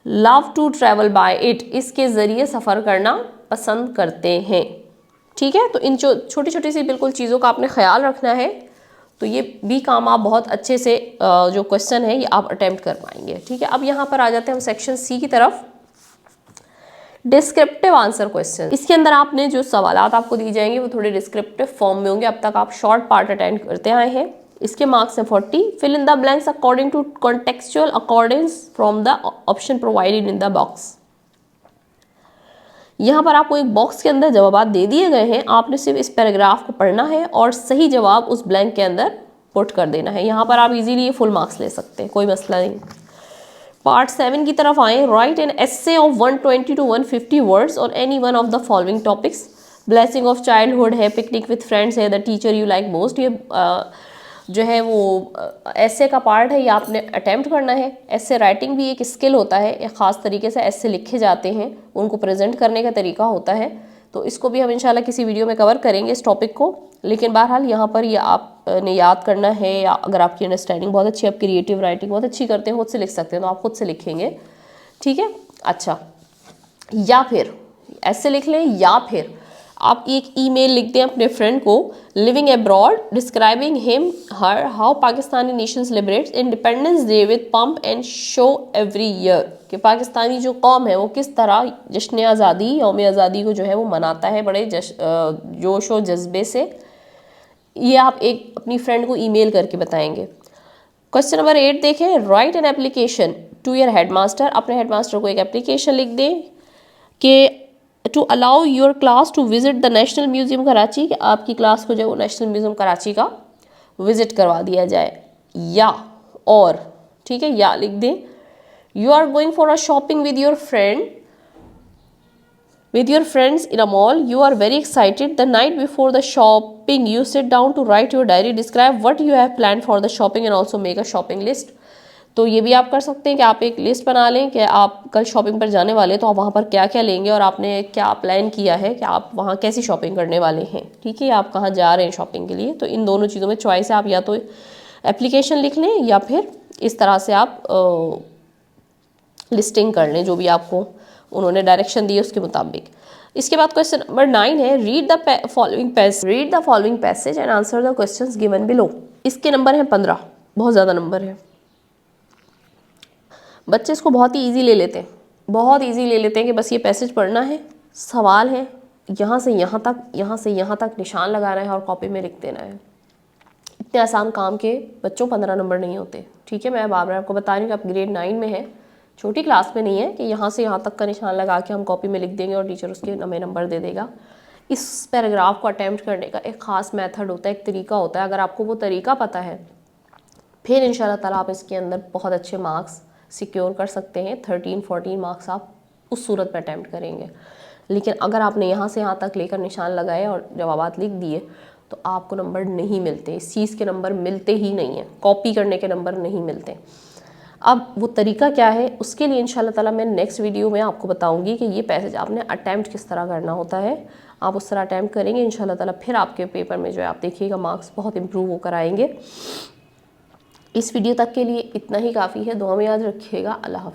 love to travel by it, इसके ज़रिए सफ़र करना पसंद करते हैं, ठीक है। तो इन छोटी छोटी सी बिल्कुल चीज़ों का आपने ख्याल रखना है, तो ये भी काम आप बहुत अच्छे से जो क्वेश्चन है ये आप अटेम्प्ट कर पाएंगे, ठीक है। अब यहाँ पर आ जाते हैं हम सेक्शन सी की तरफ, डिस्क्रिप्टिव आंसर क्वेश्चन। इसके अंदर आपने जो सवालात आपको दिए जाएंगे वो थोड़े डिस्क्रिप्टिव फॉर्म में होंगे, अब तक आप शॉर्ट पार्ट अटेंड करते आए हैं। इसके मार्क्स हैं 40। Fill in the blanks according to contextual accordance from the option provided in the box. यहाँ पर आपको एक बॉक्स के अंदर जवाब दे दिए गए हैं, आपने सिर्फ इस पैराग्राफ को पढ़ना है और सही जवाब उस ब्लैंक के अंदर पुट कर देना है। यहाँ पर आप इजीली ये फुल मार्क्स ले सकते हैं, कोई मसला नहीं। पार्ट 7 की तरफ आए, right an essay of 120 to 150 words on any one of the following topics. Blessing of childhood है, पिकनिक विथ फ्रेंड्स है, the teacher you like most. ये जो है वो ऐसे का पार्ट है, ये आपने अटेम्प्ट करना है। ऐसे राइटिंग भी एक स्किल होता है, एक ख़ास तरीके से ऐसे लिखे जाते हैं, उनको प्रेजेंट करने का तरीका होता है, तो इसको भी हम इंशाल्लाह किसी वीडियो में कवर करेंगे इस टॉपिक को। लेकिन बहरहाल यहाँ पर ये आपने याद करना है, या अगर आपकी अंडरस्टैंडिंग बहुत अच्छी, आप क्रिएटिव राइटिंग बहुत अच्छी करते हैं, खुद से लिख सकते हैं, तो आप खुद से लिखेंगे, ठीक है। अच्छा, या फिर ऐसे लिख लें, या फिर आप एक ईमेल लिख दें अपने फ्रेंड को, living abroad, describing him her how Pakistani nation celebrates independence day with pump and show every year, कि पाकिस्तानी जो कौम है वो किस तरह जश्न आज़ादी, यौम आज़ादी को जो है वो मनाता है बड़े जोश व जज्बे से। ये आप एक अपनी फ्रेंड को ईमेल करके बताएंगे। क्वेश्चन नंबर 8 देखें, write an application to your headmaster. अपने हेडमास्टर को एक एप्लीकेशन लिख दें कि to allow your class to visit the national museum Karachi, कि आपकी क्लास को जो है वो नेशनल म्यूजियम कराची का विजिट करवा दिया जाए, या और, ठीक है, या लिख दें, you are going for a shopping with your friends in a mall, you are very excited, the night before the shopping you sit down to write your diary, describe what you have planned for the shopping and also make a shopping list। तो ये भी आप कर सकते हैं कि आप एक लिस्ट बना लें कि आप कल शॉपिंग पर जाने वाले हैं, तो आप वहाँ पर क्या क्या लेंगे और आपने क्या प्लान किया है कि आप वहाँ कैसी शॉपिंग करने वाले हैं, ठीक है, आप कहाँ जा रहे हैं शॉपिंग के लिए। तो इन दोनों चीज़ों में चॉइस है, आप या तो एप्लीकेशन लिख लें या फिर इस तरह से आप लिस्टिंग कर लें, जो भी आपको उन्होंने डायरेक्शन दी है उसके मुताबिक। इसके बाद क्वेश्चन नंबर 9 है, read the following passage and answer the questions given below. इसके नंबर हैं 15, बहुत ज़्यादा नंबर है। बच्चे इसको बहुत ही ईजी ले लेते हैं, बहुत ईजी ले लेते हैं कि बस ये पैसेज पढ़ना है, सवाल है, यहाँ से यहाँ तक, यहाँ से यहाँ तक निशान लगाना है और कॉपी में लिख देना है। इतने आसान काम के बच्चों 15 नंबर नहीं होते, ठीक है। मैं बार बार आपको बता रही हूँ कि आप ग्रेड 9 में है, छोटी क्लास में नहीं है कि यहाँ से यहाँ तक का निशान लगा के हम कॉपी में लिख देंगे और टीचर उसके हमें नंबर दे देगा। इस पैराग्राफ को अटैम्प्ट करने का एक ख़ास मेथड होता है, एक तरीका होता है। अगर आपको वो तरीका पता है फिर इंशाल्लाह ताला आप इसके अंदर बहुत अच्छे मार्क्स सिक्योर कर सकते हैं। 13-14 मार्क्स आप उस सूरत पर अटैम्प्ट करेंगे। लेकिन अगर आपने यहाँ से यहाँ तक लेकर निशान लगाए और जवाबात लिख दिए तो आपको नंबर नहीं मिलते, इस चीज़ के नंबर मिलते ही नहीं हैं, कॉपी करने के नंबर नहीं मिलते। अब वो तरीका क्या है, उसके लिए इंशाल्लाह ताला मैं नेक्स्ट वीडियो में आपको बताऊंगी कि ये पैसेज आपने अटैम्प्ट किस तरह करना होता है। आप उस तरह अटैम्प्ट करेंगे इंशाल्लाह ताला, फिर आपके पेपर में जो है आप देखिएगा मार्क्स बहुत इंप्रूव होकर आएंगे। इस वीडियो तक के लिए इतना ही काफ़ी है। दुआ में याद रखिएगा। अल्लाह हाफ़िज़।